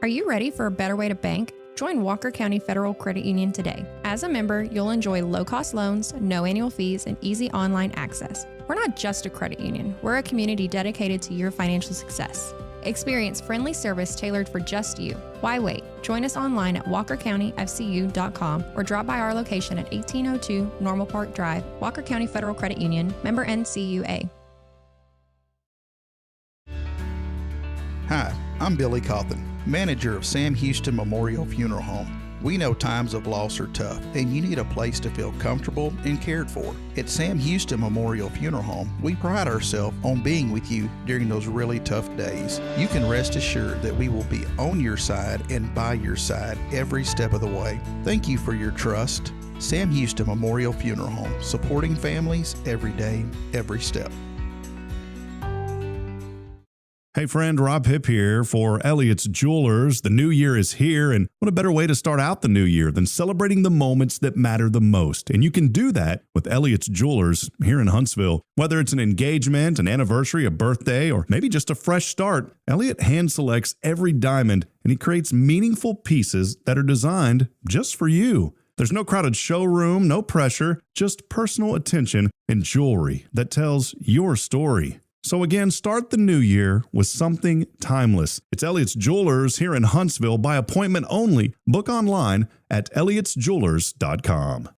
Speaker 7: Are you ready for a better way to bank? Join Walker County Federal Credit Union today. As a member, you'll enjoy low-cost loans, no annual fees, and easy online access. We're not just a credit union. We're a community dedicated to your financial success. Experience friendly service tailored for just you. Why wait? Join us online at walkercountyfcu.com or drop by our location at 1802 Normal Park Drive, Walker County Federal Credit Union, member NCUA.
Speaker 8: Hi, I'm Billy Cawthon, manager of Sam Houston Memorial Funeral Home. We know times of loss are tough, and you need a place to feel comfortable and cared for. At Sam Houston Memorial Funeral Home, we pride ourselves on being with you during those really tough days. You can rest assured that we will be on your side and by your side every step of the way. Thank you for your trust. Sam Houston Memorial Funeral Home, supporting families every day, every step.
Speaker 2: Hey friend, Rob Hipp here for Elliott's Jewelers. The new year is here, and what a better way to start out the new year than celebrating the moments that matter the most. And you can do that with Elliott's Jewelers here in Huntsville. Whether it's an engagement, an anniversary, a birthday, or maybe just a fresh start, Elliott hand selects every diamond, and he creates meaningful pieces that are designed just for you. There's no crowded showroom, no pressure, just personal attention and jewelry that tells your story. So again, start the new year with something timeless. It's Elliott's Jewelers here in Huntsville by appointment only. Book online at elliotsjewelers.com.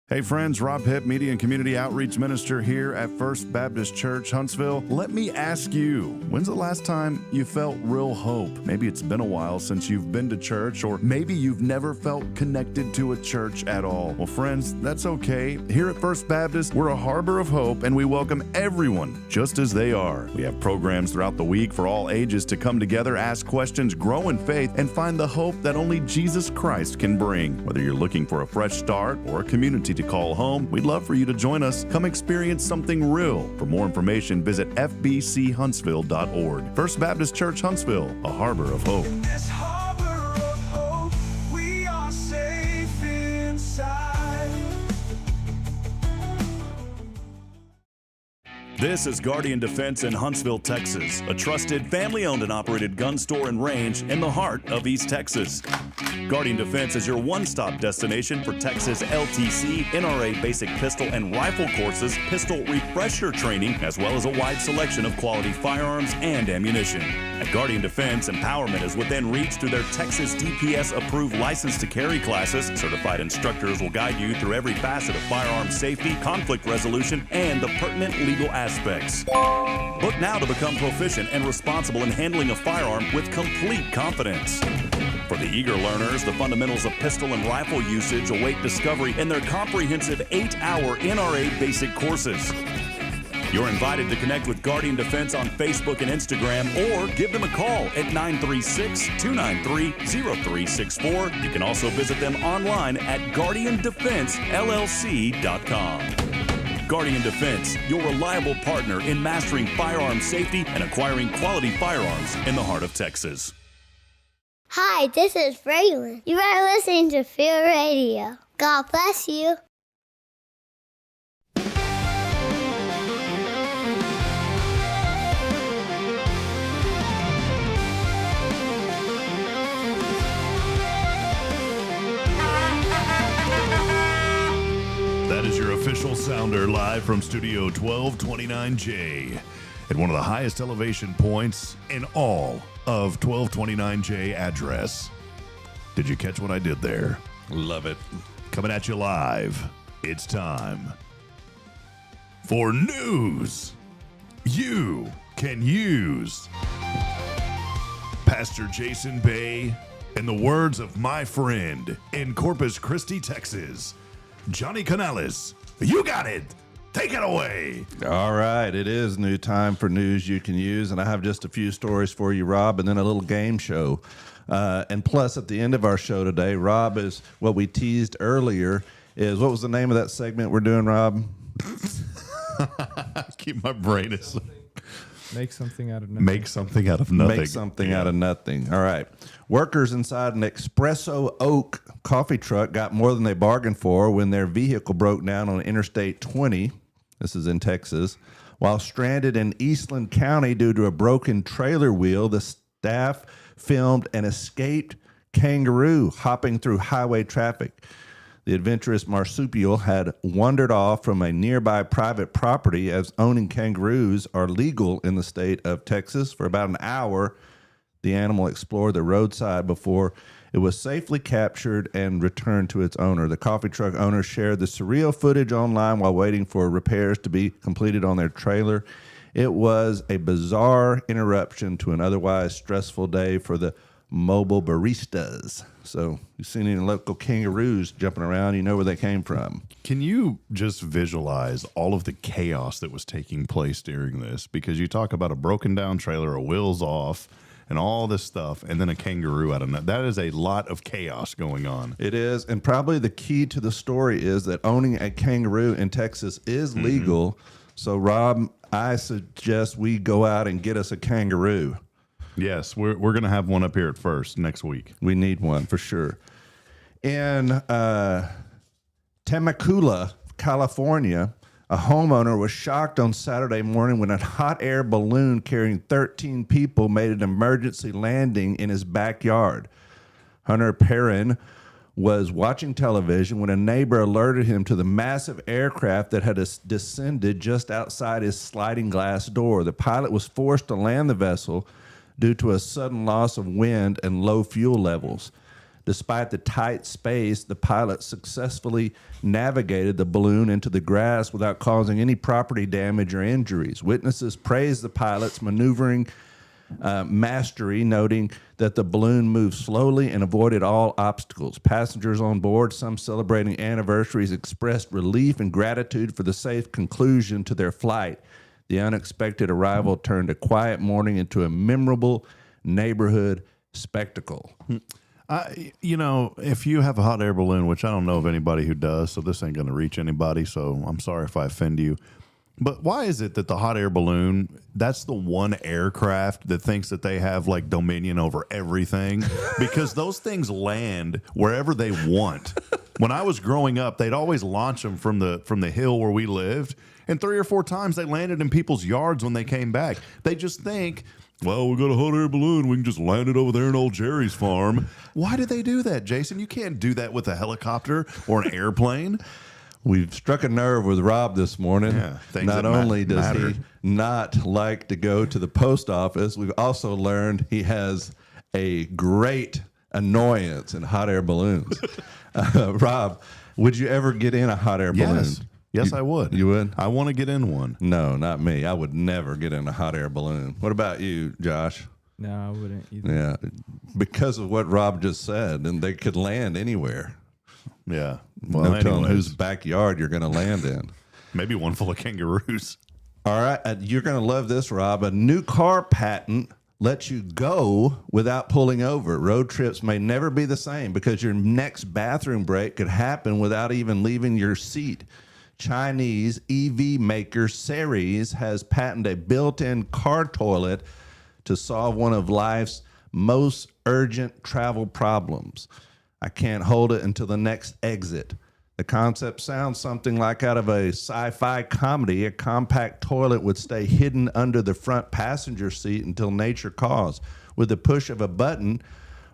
Speaker 2: Hey friends, Rob Hipp, Media and Community Outreach Minister here at First Baptist Church, Huntsville. Let me ask you, when's the last time you felt real hope? Maybe it's been a while since you've been to church, or maybe you've never felt connected to a church at all. Well, friends, that's okay. Here at First Baptist, we're a harbor of hope, and we welcome everyone just as they are. We have programs throughout the week for all ages to come together, ask questions, grow in faith, and find the hope that only Jesus Christ can bring. Whether you're looking for a fresh start or a community to call home, we'd love for you to join us. Come experience something real. For more information, visit fbchuntsville.org. First Baptist Church Huntsville, a harbor of hope.
Speaker 9: In this harbor of hope, we are safe inside.
Speaker 2: This is Guardian Defense in Huntsville, Texas, a trusted family-owned and operated gun store and range in the heart of East Texas. Guardian Defense is your one-stop destination for Texas LTC, NRA basic pistol and rifle courses, pistol refresher training, as well as a wide selection of quality firearms and ammunition. At Guardian Defense, empowerment is within reach through their Texas DPS-approved license to carry classes. Certified instructors will guide you through every facet of firearm safety, conflict resolution, and the pertinent legal aspects. Book now to become proficient and responsible in handling a firearm with complete confidence. For the eager learners, the fundamentals of pistol and rifle usage await discovery in their comprehensive 8-hour NRA basic courses. You're invited to connect with Guardian Defense on Facebook and Instagram, or give them a call at 936-293-0364. You can also visit them online at guardiandefensellc.com. Guardian Defense, your reliable partner in mastering firearm safety and acquiring quality firearms in the heart of Texas.
Speaker 10: Hi, this is Braylon. You are listening to Field Radio. God bless you.
Speaker 2: That is your official sounder live from Studio 1229J at one of the highest elevation points in all of 1229J address. Did you catch what I did there?
Speaker 3: Love it.
Speaker 2: Coming at you live. It's time for news you can use. Pastor Jason Bay, in the words of my friend in Corpus Christi, Texas, Johnny Canales, you got it. Take it away.
Speaker 3: All right. It is new time for news you can use. And I have just a few stories for you, Rob, and then a little game show. And plus, at the end of our show today, Rob, is what we teased earlier is, what was the name of that segment we're doing, Rob?
Speaker 2: Keep my brain asleep.
Speaker 4: Make something out of nothing.
Speaker 2: Make something out of nothing.
Speaker 3: Make something out of nothing. All right. Workers inside an Espresso Oak coffee truck got more than they bargained for when their vehicle broke down on Interstate 20. This is in Texas. While stranded in Eastland County due to a broken trailer wheel, the staff filmed an escaped kangaroo hopping through highway traffic. The adventurous marsupial had wandered off from a nearby private property, as owning kangaroos are legal in the state of Texas. For about an hour, the animal explored the roadside before it was safely captured and returned to its owner. The coffee truck owner shared the surreal footage online while waiting for repairs to be completed on their trailer. It was a bizarre interruption to an otherwise stressful day for the mobile baristas. So you've seen any local kangaroos jumping around, you know where they came from.
Speaker 2: Can you just visualize all of the chaos that was taking place during this? Because you talk about a broken down trailer, a wheels off, and all this stuff, and then a kangaroo out of that. That is a lot of chaos going on.
Speaker 3: It is, and probably the key to the story is that owning a kangaroo in Texas is legal. So, Rob, I suggest we go out and get us a kangaroo.
Speaker 2: Yes, we're going to have one up here at First next week.
Speaker 3: We need one for sure. In Temecula, California, a homeowner was shocked on Saturday morning when a hot air balloon carrying 13 people made an emergency landing in his backyard. Hunter Perrin was watching television when a neighbor alerted him to the massive aircraft that had descended just outside his sliding glass door. The pilot was forced to land the vessel due to a sudden loss of wind and low fuel levels. Despite the tight space, the pilot successfully navigated the balloon into the grass without causing any property damage or injuries. Witnesses praised the pilot's maneuvering mastery, noting that the balloon moved slowly and avoided all obstacles. Passengers on board, some celebrating anniversaries, expressed relief and gratitude for the safe conclusion to their flight. The unexpected arrival turned a quiet morning into a memorable neighborhood spectacle.
Speaker 2: If you have a hot air balloon, which I don't know of anybody who does, so this ain't going to reach anybody, so I'm sorry if I offend you. But why is it that the hot air balloon, that's the one aircraft that thinks that they have like dominion over everything? Because those things land wherever they want. When I was growing up, they'd always launch them from the hill where we lived, and 3 or 4 times they landed in people's yards when they came back. They just think, well, we got a hot air balloon. We can just land it over there in old Jerry's farm. Why do they do that, Jason? You can't do that with a helicopter or an airplane.
Speaker 3: We've struck a nerve with Rob this morning.
Speaker 2: Yeah,
Speaker 3: not only does he not like to go to the post office, we've also learned he has a great annoyance in hot air balloons. Rob, would you ever get in a hot air balloon?
Speaker 2: Yes, I would.
Speaker 3: You would?
Speaker 2: I want to get in one.
Speaker 3: No, not me. I would never get in a hot air balloon. What about you, Josh?
Speaker 4: No, I wouldn't either.
Speaker 3: Yeah, because of what Rob just said, and they could land anywhere.
Speaker 2: Yeah.
Speaker 3: Well, no telling whose backyard you're going to land in.
Speaker 2: Maybe one full of kangaroos.
Speaker 3: All right. You're going to love this, Rob. A new car patent lets you go without pulling over. Road trips may never be the same because your next bathroom break could happen without even leaving your seat. Chinese EV maker Ceres has patented a built-in car toilet to solve one of life's most urgent travel problems. I can't hold it until the next exit. The concept sounds something like out of a sci-fi comedy. A compact toilet would stay hidden under the front passenger seat until nature calls. With the push of a button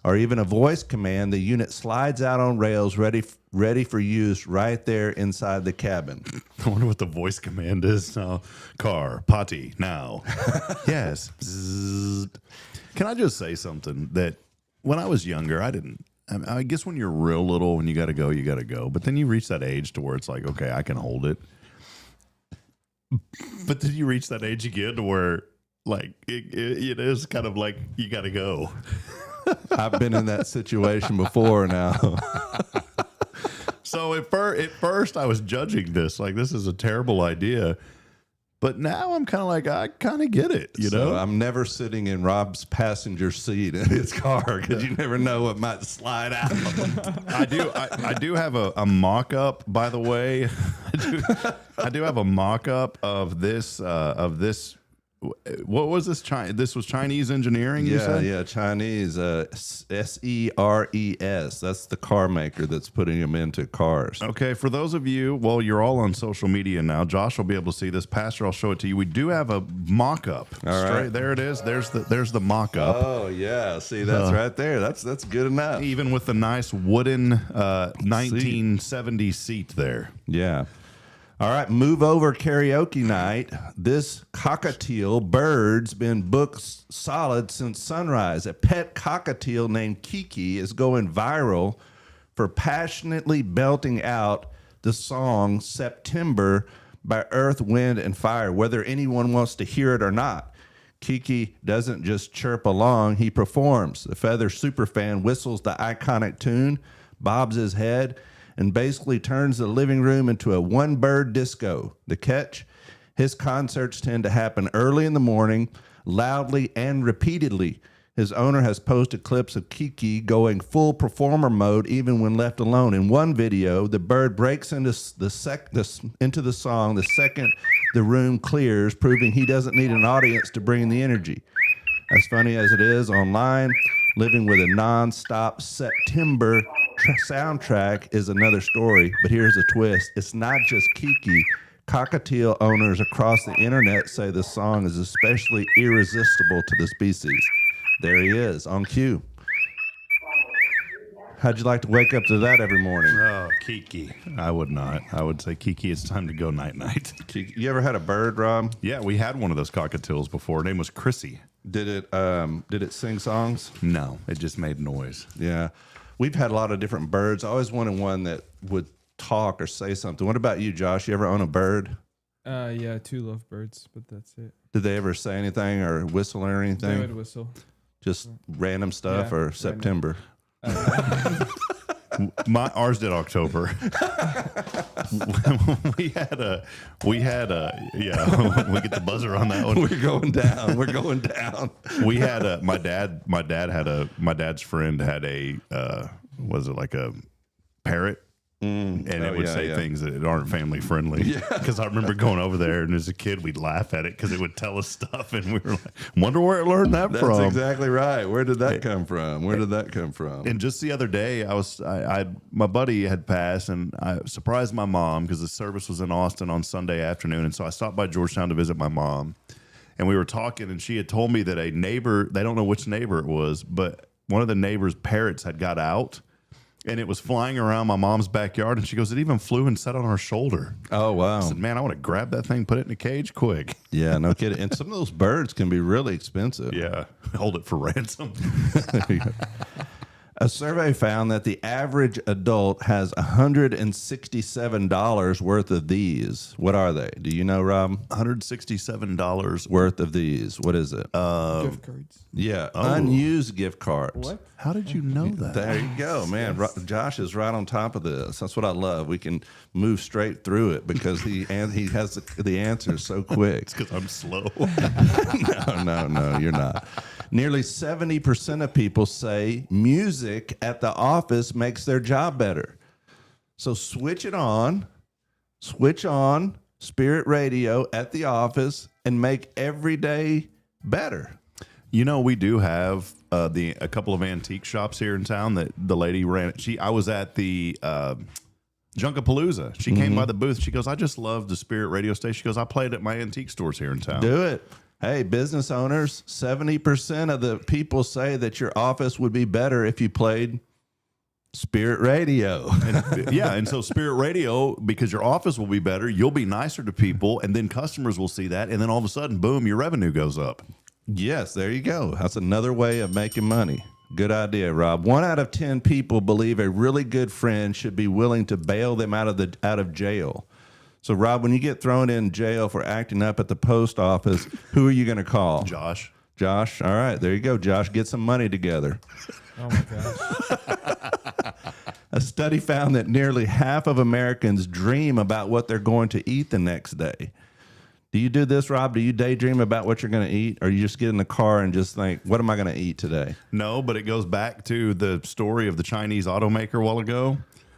Speaker 3: or even a voice command, the unit slides out on rails ready for use right there inside the cabin.
Speaker 2: I wonder what the voice command is now. Car, potty, now. Yes. Bzzzt. Can I just say something that when I was younger, I guess when you're real little, when you got to go, you got to go. But then you reach that age to where it's like, okay, I can hold it. But then you reach that age again to where, like, it is kind of like you got to go.
Speaker 3: I've been in that situation before now.
Speaker 2: So at first I was judging this, like, this is a terrible idea. But now I'm kind of like, I kind of get it, you know?
Speaker 3: I'm never sitting in Rob's passenger seat in his car because you never know what might slide out.
Speaker 2: I do have a mock-up, by the way. I do have a mock-up of this. What was this? This was Chinese engineering, you said?
Speaker 3: Yeah, Chinese. SERES. That's the car maker that's putting them into cars.
Speaker 2: Okay, for those of you, well, you're all on social media now. Josh will be able to see this. Pastor, I'll show it to you. We do have a mock-up.
Speaker 3: All right.
Speaker 2: There it is. There's the mock-up.
Speaker 3: Oh, yeah. See, that's right there. That's good enough.
Speaker 2: Even with the nice wooden 1970 seat there.
Speaker 3: Yeah. All right, move over karaoke night. This cockatiel bird's been booked solid since sunrise. A pet cockatiel named Kiki is going viral for passionately belting out the song September by Earth, Wind, and Fire, whether anyone wants to hear it or not. Kiki doesn't just chirp along, he performs. The Feather superfan whistles the iconic tune, bobs his head, and basically turns the living room into a one-bird disco. The catch? His concerts tend to happen early in the morning, loudly and repeatedly. His owner has posted clips of Kiki going full performer mode even when left alone. In one video, the bird breaks into the song the second the room clears, proving he doesn't need an audience to bring the energy. As funny as it is, online, living with a non-stop September soundtrack is another story. But here's a twist. It's not just Kiki. Cockatiel owners across the internet say the song is especially irresistible to the species. There he is, on cue. How'd you like to wake up to that every morning?
Speaker 2: Oh, Kiki. I would not. I would say, Kiki, it's time to go night-night.
Speaker 3: You ever had a bird, Rob?
Speaker 2: Yeah, we had one of those cockatiels before. Her name was Chrissy.
Speaker 3: Did it sing songs?
Speaker 2: No, it just made noise.
Speaker 3: Yeah. We've had a lot of different birds. I always wanted one that would talk or say something. What about you, Josh? You ever own a bird?
Speaker 4: Yeah, 2 lovebirds, but that's it.
Speaker 3: Did they ever say anything or whistle or anything?
Speaker 4: They would whistle.
Speaker 3: Just random stuff or September?
Speaker 2: Ours did October. we had a we get the buzzer on that one.
Speaker 3: We're going down. We're going down.
Speaker 2: We had my dad's friend had a was it like a parrot? And it would say things that aren't family friendly. Yeah. Because I remember going over there, and as a kid, we'd laugh at it because it would tell us stuff, and we were like, "Wonder where it learned that from."
Speaker 3: That's exactly right. Where did that come from? Where did that come from?
Speaker 2: And just the other day, my buddy had passed, and I surprised my mom because the service was in Austin on Sunday afternoon, and so I stopped by Georgetown to visit my mom, and we were talking, and she had told me that a neighbor, they don't know which neighbor it was, but one of the neighbor's parrots had got out. And it was flying around my mom's backyard, and she goes, it even flew and sat on her shoulder.
Speaker 3: Oh, wow.
Speaker 2: I said, man, I want to grab that thing, put it in a cage quick.
Speaker 3: Yeah, no kidding. And some of those birds can be really expensive.
Speaker 2: Yeah, hold it for ransom.
Speaker 3: A survey found that the average adult has $167 worth of these. What are they? Do you know, Rob?
Speaker 2: $167
Speaker 3: worth of these. What is it?
Speaker 4: Gift cards.
Speaker 3: Yeah, unused gift cards.
Speaker 4: What?
Speaker 2: How did you know that?
Speaker 3: There you go, man. Josh is right on top of this. That's what I love. We can move straight through it because he has the answers so quick.
Speaker 2: It's because I'm slow.
Speaker 3: No, you're not. Nearly 70% of people say music at the office makes their job better. So switch on Spirit Radio at the office and make every day better.
Speaker 2: You know, we do have a couple of antique shops here in town that the lady ran. I was at the Junkapalooza. She came by the booth. She goes, I just love the Spirit Radio station. She goes, I played at my antique stores here in town.
Speaker 3: Do it. Hey, business owners, 70% of the people say that your office would be better if you played Spirit Radio.
Speaker 2: And so Spirit Radio, because your office will be better, you'll be nicer to people, and then customers will see that, and then all of a sudden, boom, your revenue goes up.
Speaker 3: Yes, there you go. That's another way of making money. Good idea, Rob. 1 out of 10 people believe a really good friend should be willing to bail them out of jail. So, Rob, when you get thrown in jail for acting up at the post office, who are you going to call?
Speaker 2: Josh.
Speaker 3: Josh? All right, there you go, Josh. Get some money together.
Speaker 4: Oh, my gosh.
Speaker 3: A study found that nearly half of Americans dream about what they're going to eat the next day. Do you do this, Rob? Do you daydream about what you're going to eat? Or you just get in the car and just think, what am I going to eat today?
Speaker 2: No, but it goes back to the story of the Chinese automaker a while ago.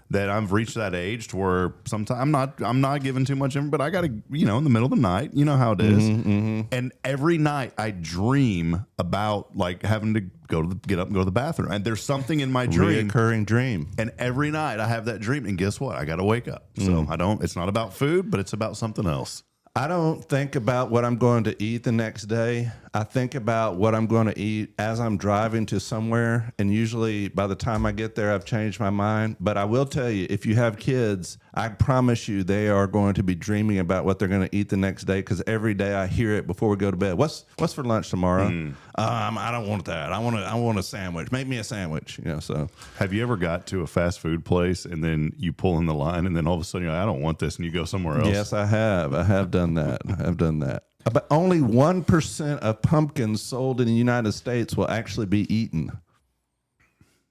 Speaker 2: That I've reached that age to where sometimes I'm not giving too much in, but I got to, in the middle of the night, you know how it is. And every night I dream about like having to get up and go to the bathroom. And there's something in my dream.
Speaker 3: Reoccurring dream.
Speaker 2: And every night I have that dream. And guess what? I got to wake up. So it's not about food, but it's about something else.
Speaker 3: I don't think about what I'm going to eat the next day. I think about what I'm going to eat as I'm driving to somewhere. And usually by the time I get there, I've changed my mind. But I will tell you, if you have kids, I promise you they are going to be dreaming about what they're going to eat the next day. Because every day I hear it before we go to bed. What's for lunch tomorrow? I don't want that. I want a sandwich. Make me a sandwich. So
Speaker 2: have you ever got to a fast food place and then you pull in the line and then all of a sudden you're like, I don't want this, and you go somewhere else?
Speaker 3: Yes, I have. I have done that. But only 1% of pumpkins sold in the United States will actually be eaten.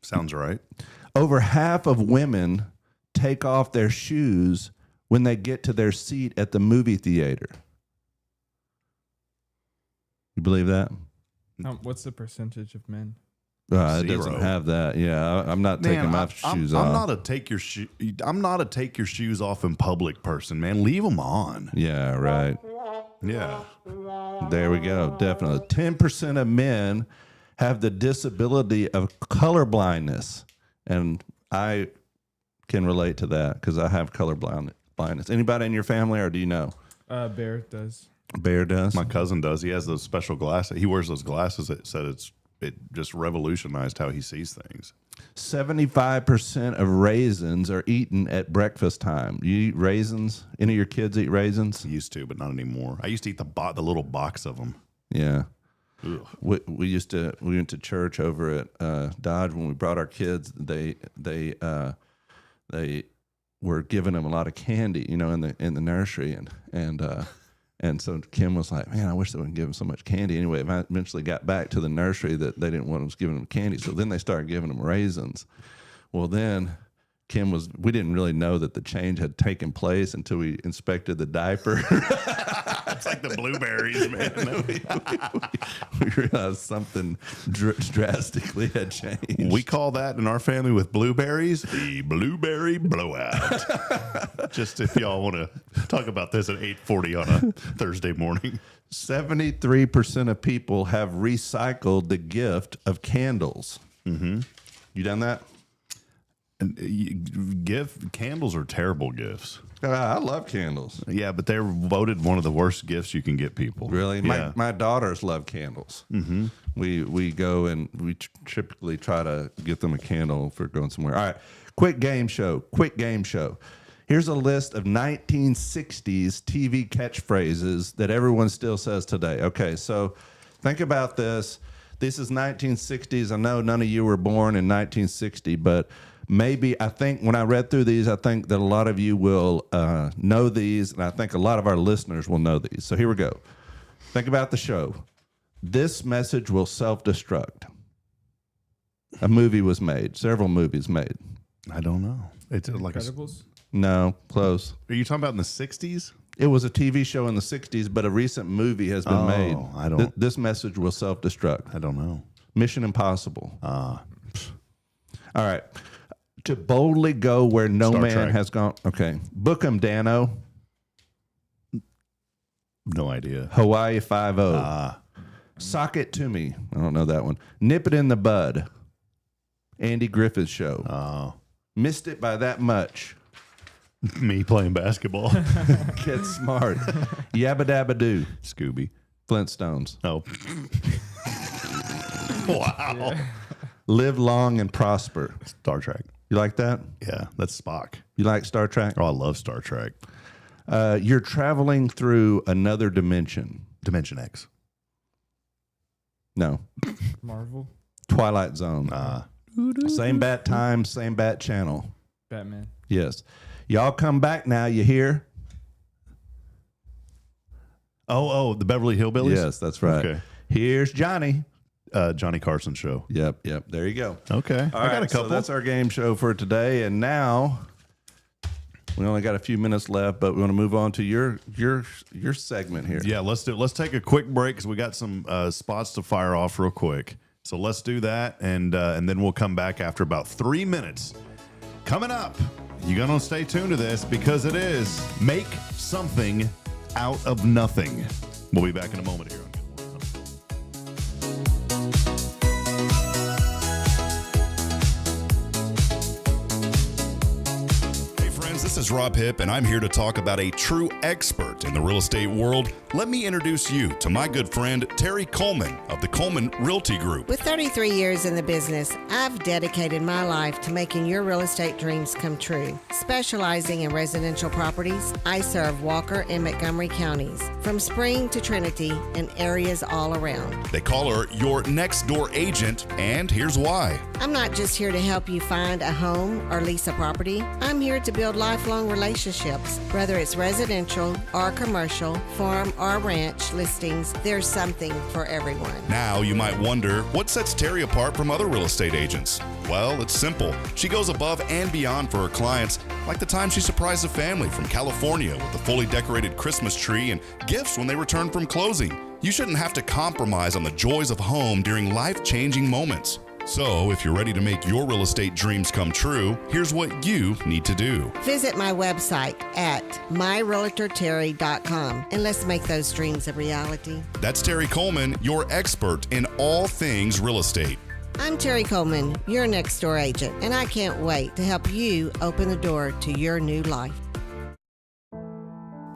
Speaker 2: Sounds right.
Speaker 3: Over half of women take off their shoes when they get to their seat at the movie theater. You believe that?
Speaker 4: What's the percentage of men?
Speaker 3: It doesn't have that. Yeah, I'm not taking my shoes off.
Speaker 2: I'm not a take your shoes off in public person, man. Leave them on.
Speaker 3: Yeah, right.
Speaker 2: Yeah.
Speaker 3: There we go. Definitely. 10% of men have the disability of color blindness. And I can relate to that because I have color blindness. Anybody in your family, or do you know?
Speaker 4: Bear does.
Speaker 3: Bear does?
Speaker 2: My cousin does. He has those special glasses. He wears those glasses that said it just revolutionized how he sees things.
Speaker 3: 75% of raisins are eaten at breakfast time. You eat raisins? Any of your kids eat raisins?
Speaker 2: Used to, but not anymore. I used to eat the little box of them.
Speaker 3: Yeah. We went to church over at Dodge when we brought our kids. They were giving them a lot of candy, in the nursery, and so Kim was like, "Man, I wish they wouldn't give them so much candy." Anyway, I eventually got back to the nursery that they didn't want us giving them candy, so then they started giving them raisins. Well, then we didn't really know that the change had taken place until we inspected the diaper.
Speaker 2: It's like the blueberries, man.
Speaker 3: we realized something drastically had changed.
Speaker 2: We call that in our family with blueberries the blueberry blowout. Just if y'all want to talk about this at 8:40 on a Thursday morning.
Speaker 3: 73% of people have recycled the gift of candles. Mm-hmm. You done that?
Speaker 2: Candles are terrible gifts.
Speaker 3: I love candles.
Speaker 2: Yeah, but they're voted one of the worst gifts you can get people.
Speaker 3: Really?
Speaker 2: Yeah.
Speaker 3: My daughters love candles. Mm-hmm. We go and we typically try to get them a candle for going somewhere. All right, quick game show. Here's a list of 1960s TV catchphrases that everyone still says today. Okay, so think about this. This is 1960s. I know none of you were born in 1960, but I think when I read through these, I think that a lot of you will know these, and I think a lot of our listeners will know these. So here we go. Think about the show. This message will self-destruct. A movie was made. Several movies made.
Speaker 2: I don't know. It's like
Speaker 4: Incredibles?
Speaker 3: No, close.
Speaker 2: Are you talking about in the 60s?
Speaker 3: It was a TV show in the 60s, but a recent movie has been made.
Speaker 2: I don't.
Speaker 3: This message will self-destruct.
Speaker 2: I don't know.
Speaker 3: Mission Impossible. All right. To boldly go where no
Speaker 2: Star
Speaker 3: man
Speaker 2: Trek.
Speaker 3: has gone. Okay. Book 'em, Dano.
Speaker 2: No idea.
Speaker 3: Hawaii 5-0. Sock it to me. I don't know that one. Nip it in the bud. Andy Griffith's show. Missed it by that much.
Speaker 2: Me playing basketball.
Speaker 3: Get smart. Yabba dabba doo.
Speaker 2: Scooby.
Speaker 3: Flintstones.
Speaker 2: Oh. Wow.
Speaker 4: Yeah.
Speaker 3: Live long and prosper.
Speaker 2: Star Trek.
Speaker 3: You like that?
Speaker 2: Yeah, that's Spock.
Speaker 3: You like Star Trek?
Speaker 2: Oh, I love Star Trek.
Speaker 3: You're traveling through another dimension.
Speaker 2: Dimension X.
Speaker 3: No.
Speaker 4: Marvel?
Speaker 3: Twilight Zone. Same bat time, same bat channel.
Speaker 4: Batman.
Speaker 3: Yes. Y'all come back now, you hear?
Speaker 2: Oh, the Beverly Hillbillies?
Speaker 3: Yes, that's right.
Speaker 2: Okay.
Speaker 3: Here's Johnny.
Speaker 2: Johnny Carson show.
Speaker 3: Yep. There you go.
Speaker 2: Okay.
Speaker 3: All
Speaker 2: I got a couple.
Speaker 3: So that's our game show for today. And now we only got a few minutes left, but we want to move on to your segment here.
Speaker 2: Yeah, let's do it. Let's take a quick break because we got some spots to fire off real quick. So let's do that, and then we'll come back after about 3 minutes. Coming up, you're going to stay tuned to this because it is Make Something Out of Nothing. We'll be back in a moment here. This is Rob Hipp, and I'm here to talk about a true expert in the real estate world. Let me introduce you to my good friend, Terry Coleman of the Coleman Realty Group.
Speaker 11: With 33 years in the business, I've dedicated my life to making your real estate dreams come true. Specializing in residential properties, I serve Walker and Montgomery counties, from Spring to Trinity and areas all around.
Speaker 2: They call her your next door agent, and here's why.
Speaker 11: I'm not just here to help you find a home or lease a property. I'm here to build lifelong relationships. Whether it's residential or commercial, farm or ranch listings, there's something for everyone.
Speaker 2: Now you might wonder, what sets Terry apart from other real estate agents? Well, it's simple. She goes above and beyond for her clients, like the time she surprised a family from California with a fully decorated Christmas tree and gifts when they returned from closing.
Speaker 12: You shouldn't have to compromise on the joys of home during life-changing moments. So, if you're ready to make your real estate dreams come true, here's what you need to do.
Speaker 11: Visit my website at myrealtorterry.com and let's make those dreams a reality.
Speaker 12: That's Terry Coleman, your expert in all things real estate.
Speaker 11: I'm Terry Coleman, your next door agent, and I can't wait to help you open the door to your new life.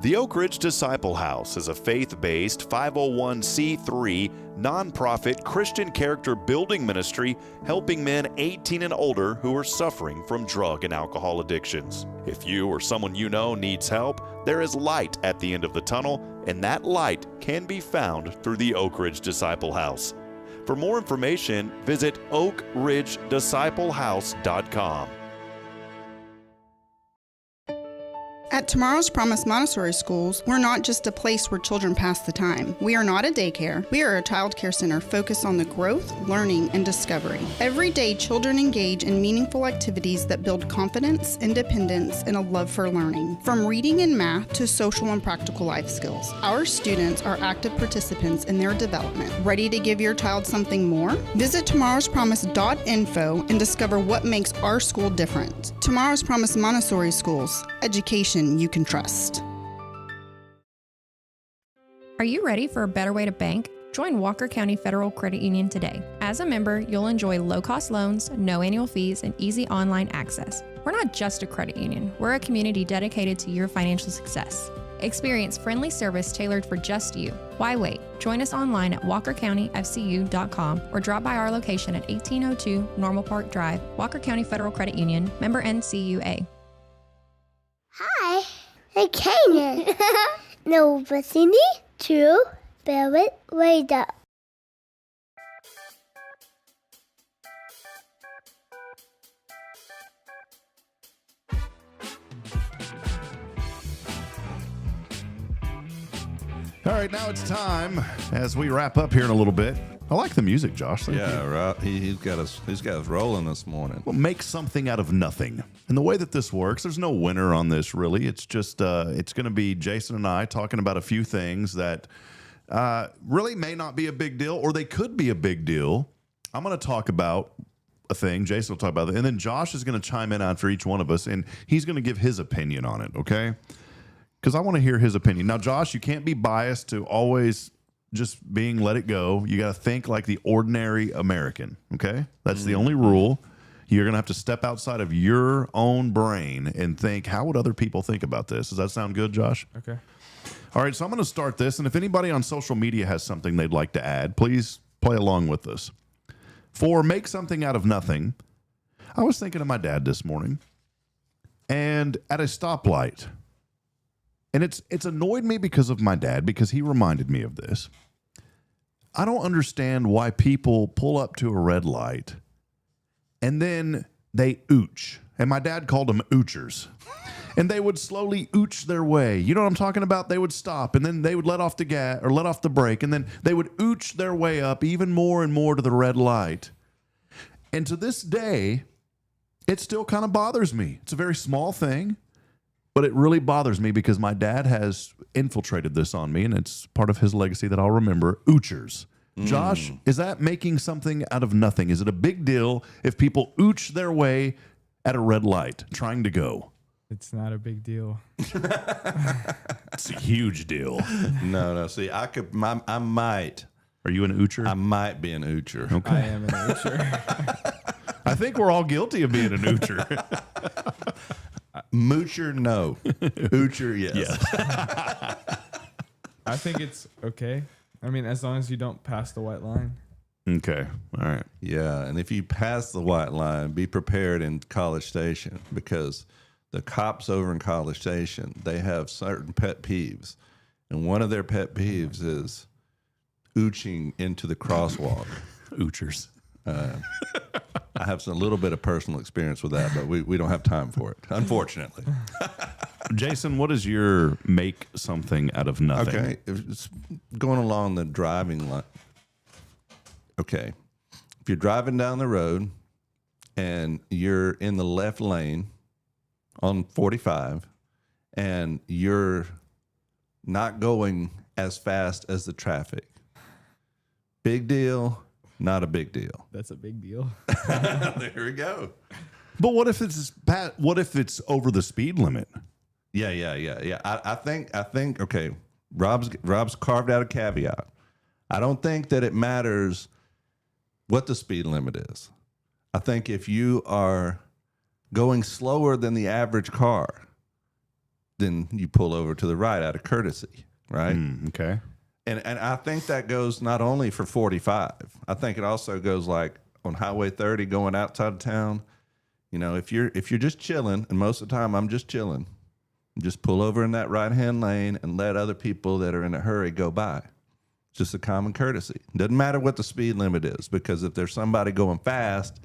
Speaker 13: The Oak Ridge Disciple House is a faith-based 501c3 nonprofit Christian character building ministry helping men 18 and older who are suffering from drug and alcohol addictions. If you or someone you know needs help, there is light at the end of the tunnel, and that light can be found through the Oak Ridge Disciple House. For more information, visit oakridgedisciplehouse.com.
Speaker 14: At Tomorrow's Promise Montessori Schools, we're not just a place where children pass the time. We are not a daycare. We are a child care center focused on the growth, learning, and discovery. Every day, children engage in meaningful activities that build confidence, independence, and a love for learning. From reading and math to social and practical life skills, our students are active participants in their development. Ready to give your child something more? Visit tomorrowspromise.info and discover what makes our school different. Tomorrow's Promise Montessori Schools. Education you can trust.
Speaker 7: Are you ready for a better way to bank? Join Walker County Federal Credit Union today. As a member, you'll enjoy low-cost loans, no annual fees, and easy online access. We're not just a credit union. We're a community dedicated to your financial success. Experience friendly service tailored for just you. Why wait? Join us online at walkercountyfcu.com or drop by our location at 1802 Normal Park Drive, Walker County Federal Credit Union, member NCUA.
Speaker 10: Hi, I came in. No, but you need to bear it right up.
Speaker 2: All right, now it's time as we wrap up here in a little bit. I like the music, Josh. Thank you.
Speaker 3: Right. He's got us rolling this morning.
Speaker 2: Well, make something out of nothing. And the way that this works, there's no winner on this, really. It's just it's going to be Jason and I talking about a few things that really may not be a big deal, or they could be a big deal. I'm going to talk about a thing. Jason will talk about it, and then Josh is going to chime in after each one of us, and he's going to give his opinion on it. Okay? Because I want to hear his opinion. Now, Josh, you can't be biased to always just being let it go. You got to think like the ordinary American, okay? That's the only rule. You're going to have to step outside of your own brain and think, how would other people think about this? Does that sound good, Josh?
Speaker 4: Okay.
Speaker 2: All right, so I'm going to start this, and if anybody on social media has something they'd like to add, please play along with us. For make something out of nothing, I was thinking of my dad this morning, and at a stoplight, and it's annoyed me because of my dad, because he reminded me of this. I don't understand why people pull up to a red light and then they ooch. And my dad called them oochers. And they would slowly ooch their way. You know what I'm talking about? They would stop and then they would let off the gas or let off the brake, and then they would ooch their way up even more and more to the red light. And to this day, it still kind of bothers me. It's a very small thing, but it really bothers me because my dad has infiltrated this on me, and it's part of his legacy that I'll remember. Oochers. Josh, is that making something out of nothing? Is it a big deal if people ooch their way at a red light trying to go?
Speaker 4: It's not a big deal.
Speaker 2: It's a huge deal.
Speaker 3: No. See, I might.
Speaker 2: Are you an oocher?
Speaker 3: I might be an oocher.
Speaker 2: Okay.
Speaker 4: I am an oocher.
Speaker 2: I think we're all guilty of being an oocher.
Speaker 3: Moocher, no. Oocher, yes.
Speaker 4: I think it's okay. I mean, as long as you don't pass the white line.
Speaker 2: Okay. All right.
Speaker 3: Yeah, and if you pass the white line, be prepared in College Station, because the cops over in College Station, they have certain pet peeves. And one of their pet peeves is ooching into the crosswalk.
Speaker 2: Oochers.
Speaker 3: I have a little bit of personal experience with that, but we don't have time for it, unfortunately.
Speaker 2: Jason, what is your make something out of nothing?
Speaker 3: Okay, it's going along the driving line. Okay, if you're driving down the road and you're in the left lane on 45 and you're not going as fast as the traffic, Big deal, not a big deal.
Speaker 4: That's a big deal.
Speaker 3: There we go.
Speaker 2: But what if it's over the speed limit?
Speaker 3: Yeah. I think. Okay, Rob's carved out a caveat. I don't think that it matters what the speed limit is. I think if you are going slower than the average car, then you pull over to the right out of courtesy, right?
Speaker 2: Okay.
Speaker 3: And I think that goes not only for 45. I think it also goes like on Highway 30 going outside of town. You know, if you're just chilling, and most of the time I'm just chilling, just pull over in that right-hand lane and let other people that are in a hurry go by. It's just a common courtesy. Doesn't matter what the speed limit is, because if there's somebody going fast,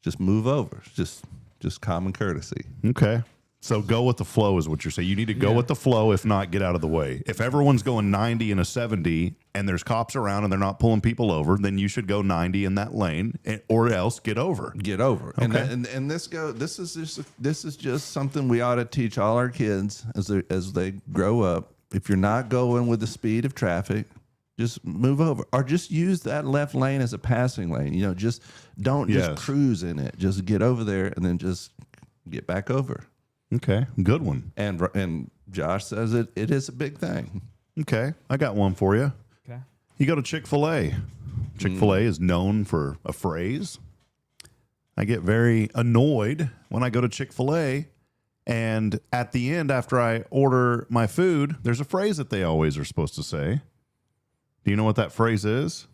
Speaker 3: just move over. It's just common courtesy.
Speaker 2: Okay. So go with the flow is what you're saying. You need to go with the flow. If not, get out of the way. If everyone's going 90 and a 70 and there's cops around and they're not pulling people over, then you should go 90 in that lane, or else get over.
Speaker 3: Get over.
Speaker 2: Okay.
Speaker 3: And this is just something we ought to teach all our kids as they grow up. If you're not going with the speed of traffic, just move over, or just use that left lane as a passing lane. You know, just don't just cruise in it. Just get over there and then just get back over.
Speaker 2: Okay, good one.
Speaker 3: And Josh says it is a big thing.
Speaker 2: Okay, I got one for you.
Speaker 4: Okay.
Speaker 2: You go to Chick-fil-A. Chick-fil-A is known for a phrase. I get very annoyed when I go to Chick-fil-A, and at the end, after I order my food, there's a phrase that they always are supposed to say. Do you know what that phrase is?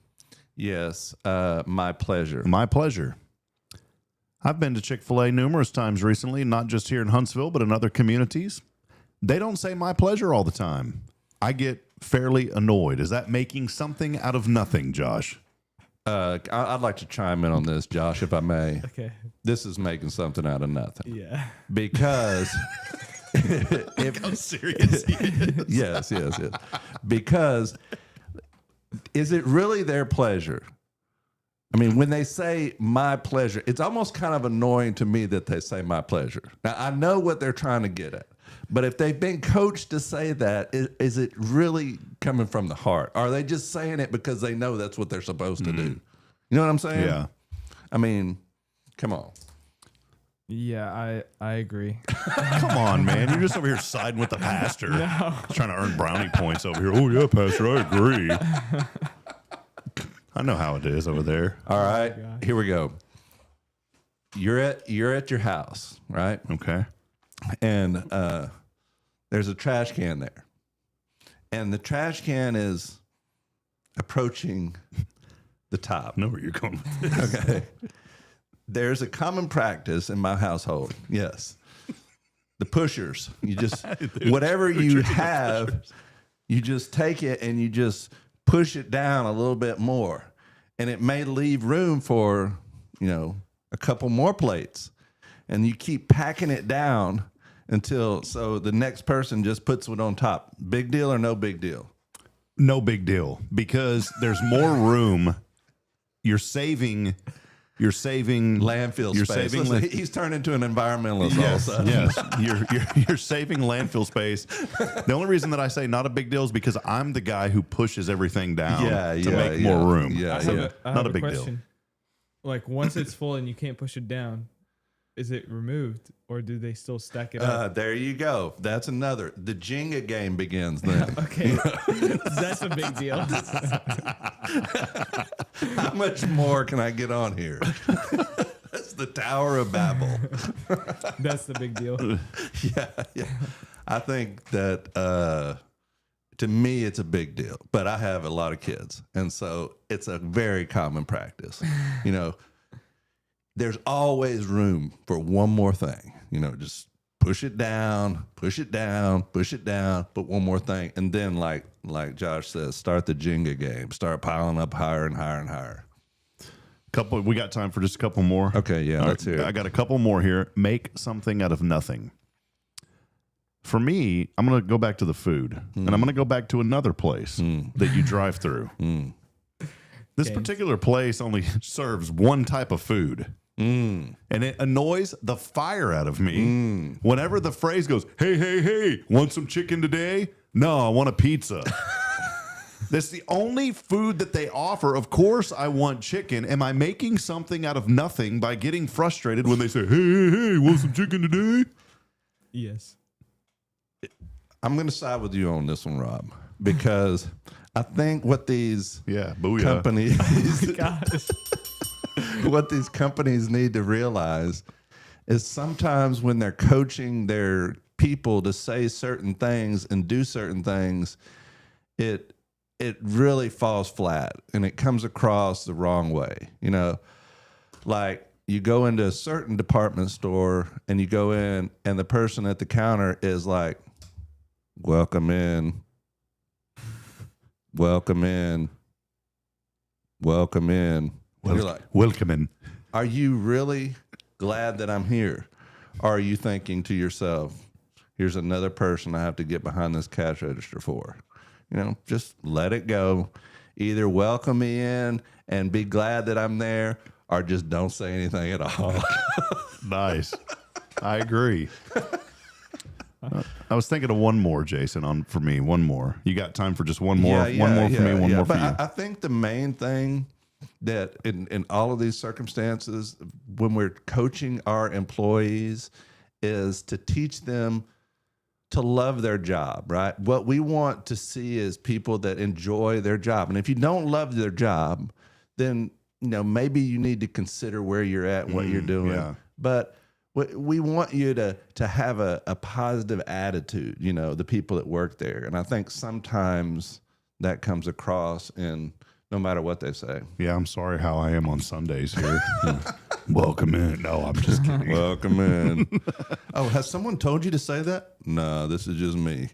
Speaker 3: Yes, my pleasure.
Speaker 2: My pleasure. I've been to Chick-fil-A numerous times recently, not just here in Huntsville, but in other communities. They don't say my pleasure all the time. I get fairly annoyed. Is that making something out of nothing, Josh?
Speaker 3: I'd like to chime in on this, Josh, if I may.
Speaker 4: Okay.
Speaker 3: This is making something out of nothing.
Speaker 4: Yeah.
Speaker 3: Because
Speaker 2: how serious he is.
Speaker 3: Yes. Because is it really their pleasure? I mean, when they say my pleasure, it's almost kind of annoying to me that they say my pleasure. Now, I know what they're trying to get at, but if they've been coached to say that, is it really coming from the heart? Are they just saying it because they know that's what they're supposed to do? You know what I'm saying?
Speaker 2: Yeah.
Speaker 3: I mean, come on.
Speaker 4: Yeah, I agree.
Speaker 2: Come on, man. You're just over here siding with the pastor. No. Trying to earn brownie points over here. Oh, yeah, Pastor, I agree. I know how it is over there.
Speaker 3: All right, here we go. You're at your house, right?
Speaker 2: Okay.
Speaker 3: And there's a trash can there. And the trash can is approaching the top.
Speaker 2: I know where you're going with this.
Speaker 3: Okay. There's a common practice in my household. Yes. The pushers. You just, whatever you have, you just take it and you just push it down a little bit more. And it may leave room for, a couple more plates. And you keep packing it down so the next person just puts it on top. Big deal or no big deal?
Speaker 2: No big deal, because there's more room. You're saving
Speaker 3: landfill space. Listen, he's turned into an environmentalist.
Speaker 2: Yes,
Speaker 3: also.
Speaker 2: Yes. You're saving landfill space. The only reason that I say not a big deal is because I'm the guy who pushes everything down to make more room.
Speaker 4: I have
Speaker 2: not a big
Speaker 4: question.
Speaker 2: deal.
Speaker 4: Like, once it's full and you can't push it down, is it removed or do they still stack it up?
Speaker 3: There you go. That's another. The Jenga game begins then.
Speaker 4: Okay. That's a big deal.
Speaker 3: How much more can I get on here? That's the Tower of Babel.
Speaker 4: That's the big deal.
Speaker 3: Yeah. I think that to me, it's a big deal. But I have a lot of kids. And so it's a very common practice. There's always room for one more thing. Just push it down, but one more thing. And then, like Josh says, start the Jenga game. Start piling up higher and higher and higher.
Speaker 2: We got time for just a couple more.
Speaker 3: Okay, yeah, let's hear it.
Speaker 2: I got a couple more here. Make something out of nothing. For me, I'm going to go back to the food, and I'm going to go back to another place that you drive through. This particular place only serves one type of food. And it annoys the fire out of me. Whenever the phrase goes, hey, want some chicken today? No, I want a pizza. That's the only food that they offer. Of course, I want chicken. Am I making something out of nothing by getting frustrated when they say, hey, want some chicken today?
Speaker 4: Yes.
Speaker 3: I'm going to side with you on this one, Rob, because I think what these companies, what these companies need to realize is sometimes when they're coaching their people to say certain things and do certain things, it really falls flat and it comes across the wrong way. You know, like you go into a certain department store and you go in and the person at the counter is like, welcome in, welcome in, welcome in. You're like,
Speaker 2: welcome in.
Speaker 3: Are you really glad that I'm here? Or are you thinking to yourself, here's another person I have to get behind this cash register for? You know, just let it go. Either welcome me in and be glad that I'm there, or just don't say anything at all.
Speaker 2: Nice. I agree. I was thinking of one more, Jason, for me. One more. You got time for just one more? One more for me, one more for you.
Speaker 3: I think the main thing that in all of these circumstances, when we're coaching our employees, is to teach them to love their job, right? What we want to see is people that enjoy their job. And if you don't love their job, then, you know, maybe you need to consider where you're at and what you're doing. Yeah. But we want you to have a positive attitude, you know, the people that work there. And I think sometimes that comes across in no matter what they say.
Speaker 2: Yeah, I'm sorry how I am on Sundays here. Welcome in. No, I'm just kidding.
Speaker 3: Welcome in. Oh, has someone told you to say that? No, this is just me.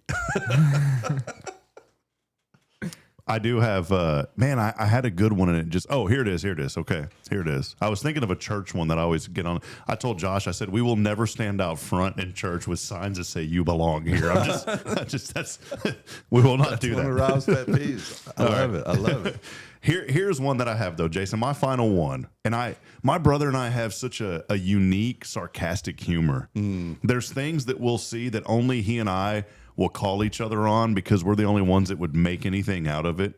Speaker 2: I do have, man, I had a good one and it just, here it is. Okay, here it is. I was thinking of a church one that I always get on. I told Josh, I said, we will never stand out front in church with signs that say you belong here. We will not do that.
Speaker 3: One of Rob's pet peeves. I love it.
Speaker 2: Here's one that I have though, Jason, my final one. And my brother and I have such a unique, sarcastic humor. There's things that we'll see that only he and I will call each other on because we're the only ones that would make anything out of it.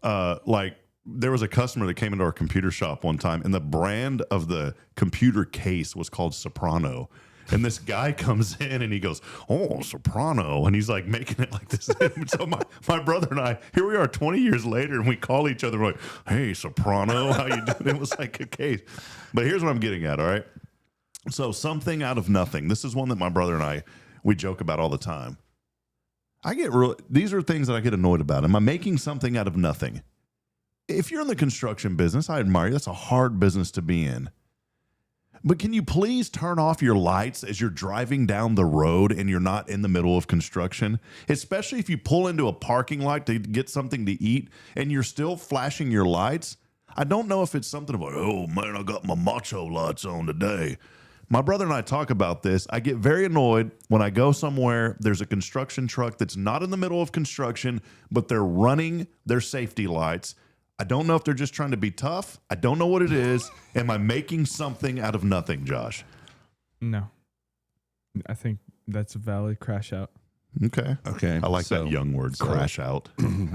Speaker 2: Like there was a customer that came into our computer shop one time and the brand of the computer case was called Soprano. And this guy comes in and he goes, oh, Soprano. And he's like making it like this. So my brother and I, here we are 20 years later, and we call each other like, hey, Soprano, how you doing? It was like a case. But here's what I'm getting at, all right? So something out of nothing. This is one that my brother and we joke about all the time. These are things that I get annoyed about. Am I making something out of nothing? If you're in the construction business, I admire you. That's a hard business to be in. But can you please turn off your lights as you're driving down the road and you're not in the middle of construction? Especially if you pull into a parking lot to get something to eat and you're still flashing your lights. I don't know if it's something about, oh man, I got my macho lights on today. My brother and I talk about this. I get very annoyed when I go somewhere, there's a construction truck that's not in the middle of construction, but they're running their safety lights. I don't know if they're just trying to be tough. I don't know what it is. Am I making something out of nothing, Josh?
Speaker 4: No. I think that's a valid crash out.
Speaker 2: Okay. I like that young word, crash out.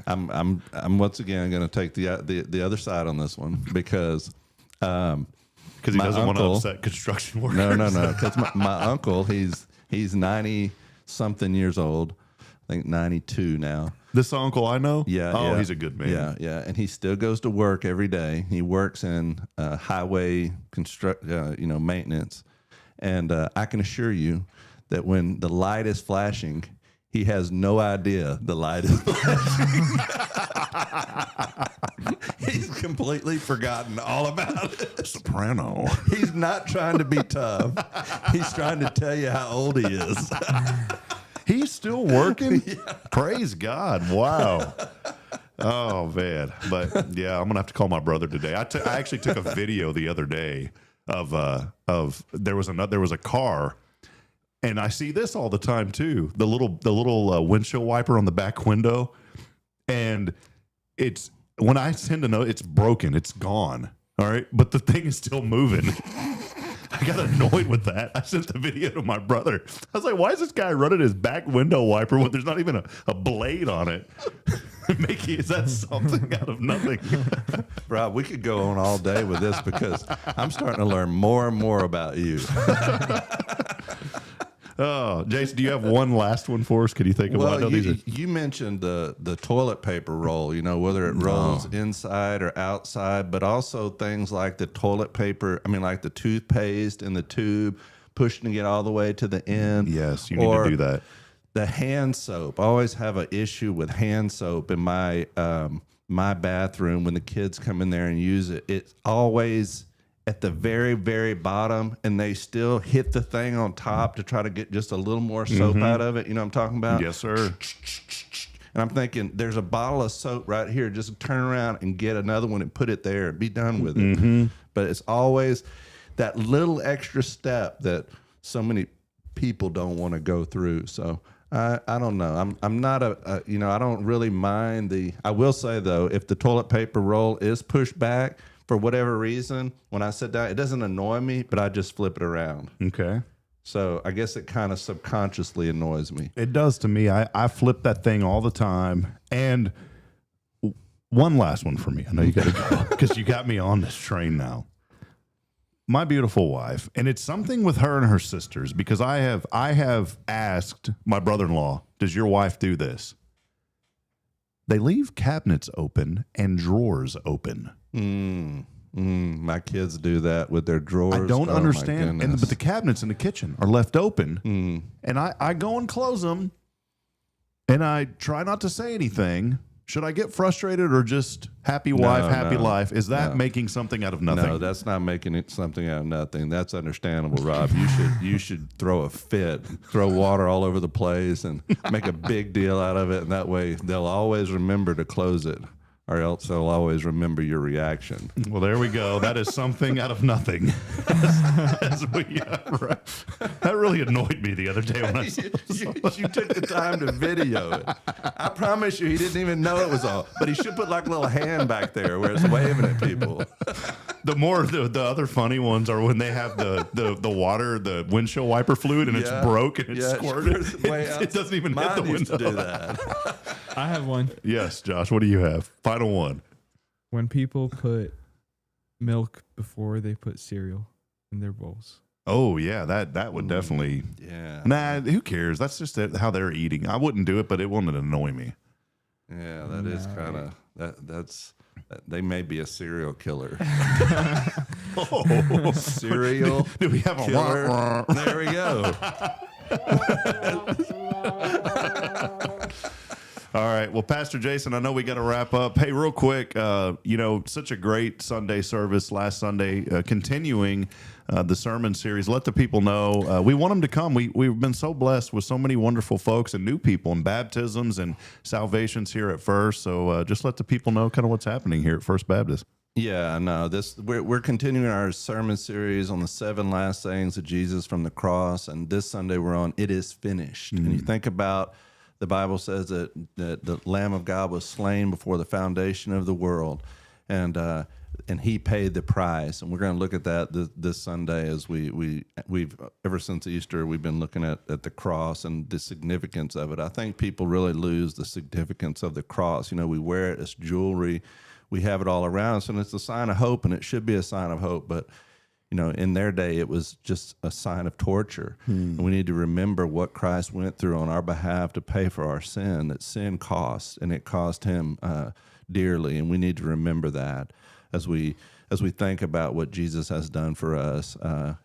Speaker 3: I'm once again going to take the other side on this one because
Speaker 2: he doesn't want to upset construction workers.
Speaker 3: No. Because my uncle, he's 90 something years old. I think 92 now.
Speaker 2: This uncle I know?
Speaker 3: Yeah.
Speaker 2: Oh,
Speaker 3: yeah.
Speaker 2: He's a good man.
Speaker 3: Yeah. And he still goes to work every day. He works in highway maintenance. And I can assure you that when the light is flashing, he has no idea the light is flashing. He's completely forgotten all about it.
Speaker 2: Soprano.
Speaker 3: He's not trying to be tough. He's trying to tell you how old he is.
Speaker 2: He's still working? Yeah. Praise God. Wow. Oh, man. But, yeah, I'm going to have to call my brother today. I actually took a video the other day of there was a car, and I see this all the time, too. The little windshield wiper on the back window, and it's when I send a note, it's broken. It's gone. All right? But the thing is still moving. I got annoyed with that. I sent the video to my brother. I was like, why is this guy running his back window wiper when there's not even a blade on it? Mickey, is that something out of nothing?
Speaker 3: Rob, we could go on all day with this because I'm starting to learn more and more about you.
Speaker 2: Oh, Jason, do you have one last one for us? Can you think of one?
Speaker 3: Well, you mentioned the toilet paper roll, whether it rolls inside or outside, but also things like the toilet paper, like the toothpaste in the tube, pushing it all the way to the end.
Speaker 2: Yes, you need to do that.
Speaker 3: The hand soap. I always have an issue with hand soap in my my bathroom when the kids come in there and use it. It's always at the very, very bottom, and they still hit the thing on top to try to get just a little more soap out of it. You know what I'm talking about?
Speaker 2: Yes, sir.
Speaker 3: And I'm thinking, there's a bottle of soap right here. Just turn around and get another one and put it there and be done with it. But it's always that little extra step that so many people don't want to go through. So I don't know. I'm not I don't really mind I will say though, if the toilet paper roll is pushed back for whatever reason, when I sit down, it doesn't annoy me, but I just flip it around.
Speaker 2: Okay.
Speaker 3: So I guess it kind of subconsciously annoys me.
Speaker 2: It does to me. I flip that thing all the time. And one last one for me. I know you got to go because you got me on this train now. My beautiful wife, and it's something with her and her sisters because I have asked my brother-in-law, does your wife do this? They leave cabinets open and drawers open.
Speaker 3: My kids do that with their drawers.
Speaker 2: I don't understand. But the cabinets in the kitchen are left open, and I go and close them, and I try not to say anything. Should I get frustrated or just happy wife, happy life? Is that making something out of nothing?
Speaker 3: No, that's not making it something out of nothing. That's understandable, Rob. You should throw a fit, throw water all over the place, and make a big deal out of it. And that way, they'll always remember to close it, or else they'll always remember your reaction.
Speaker 2: Well, there we go. That is something out of nothing. That really annoyed me the other day when I saw
Speaker 3: you took the time to video it. I promise you, he didn't even know it was on. But he should put like a little hand back there where it's waving at people.
Speaker 2: The other funny ones are when they have the water, the windshield wiper fluid, and it's broke and it's squirted. It doesn't even hit the window.
Speaker 3: Used to do that.
Speaker 4: I have one.
Speaker 2: Yes, Josh. What do you have? Final one.
Speaker 4: When people put milk before they put cereal in their bowls.
Speaker 2: Oh yeah, that would definitely.
Speaker 3: Yeah.
Speaker 2: Nah, who cares? That's just how they're eating. I wouldn't do it, but it wouldn't annoy me.
Speaker 3: Yeah, that is kind of that's. They may be a serial killer. Serial.
Speaker 2: Do we have
Speaker 3: killer?
Speaker 2: A
Speaker 3: There we go.
Speaker 2: All right. Well, Pastor Jason, I know we got to wrap up. Hey, real quick, such a great Sunday service last Sunday, continuing the sermon series. Let the people know. We want them to come. We've been so blessed with so many wonderful folks and new people and baptisms and salvations here at First. So just let the people know kind of what's happening here at First Baptist.
Speaker 3: Yeah, no, we're continuing our sermon series on the 7 last sayings of Jesus from the cross. And this Sunday we're on It Is Finished. And you think about the Bible says that the Lamb of God was slain before the foundation of the world, and He paid the price. And we're going to look at that this Sunday as we've ever since Easter we've been looking at the cross and the significance of it. I think people really lose the significance of the cross. We wear it as jewelry, we have it all around us, and it's a sign of hope, and it should be a sign of hope, but in their day, it was just a sign of torture. And we need to remember what Christ went through on our behalf to pay for our sin, that sin cost, and it cost him dearly. And we need to remember that as we think about what Jesus has done for us.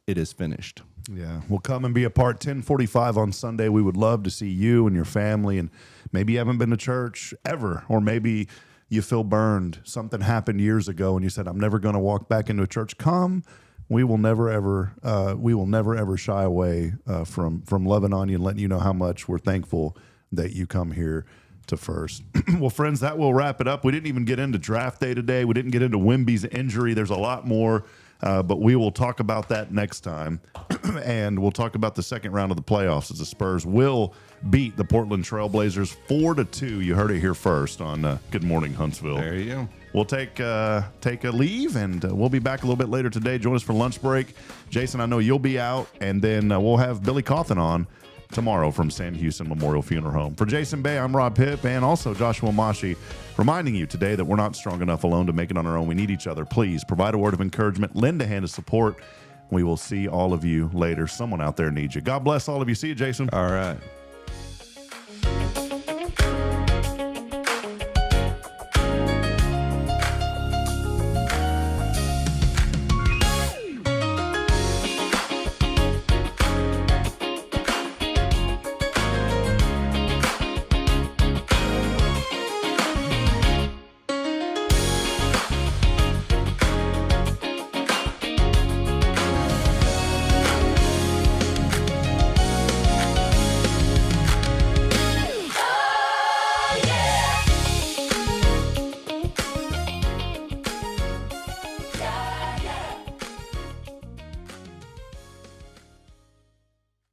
Speaker 3: It is finished.
Speaker 2: Yeah. Well, come and be a part. 10:45 on Sunday. We would love to see you and your family. And maybe you haven't been to church ever, or maybe you feel burned. Something happened years ago and you said, I'm never going to walk back into a church. Come. We will never ever shy away from loving on you and letting you know how much we're thankful that you come here to First. Well, friends, that will wrap it up. We didn't even get into draft day today. We didn't get into Wimby's injury. There's a lot more, but we will talk about that next time. And we'll talk about the second round of the playoffs as the Spurs will beat the Portland Trailblazers 4-2. You heard it here first on Good Morning Huntsville.
Speaker 3: There you go.
Speaker 2: We'll take a leave, and we'll be back a little bit later today. Join us for lunch break. Jason, I know you'll be out, and then we'll have Billy Cawthon on tomorrow from Sam Houston Memorial Funeral Home. For Jason Bay, I'm Rob Pipp, and also Joshua Mashi, reminding you today that we're not strong enough alone to make it on our own. We need each other. Please provide a word of encouragement, lend a hand of support. We will see all of you later. Someone out there needs you. God bless all of you. See you, Jason.
Speaker 3: All right.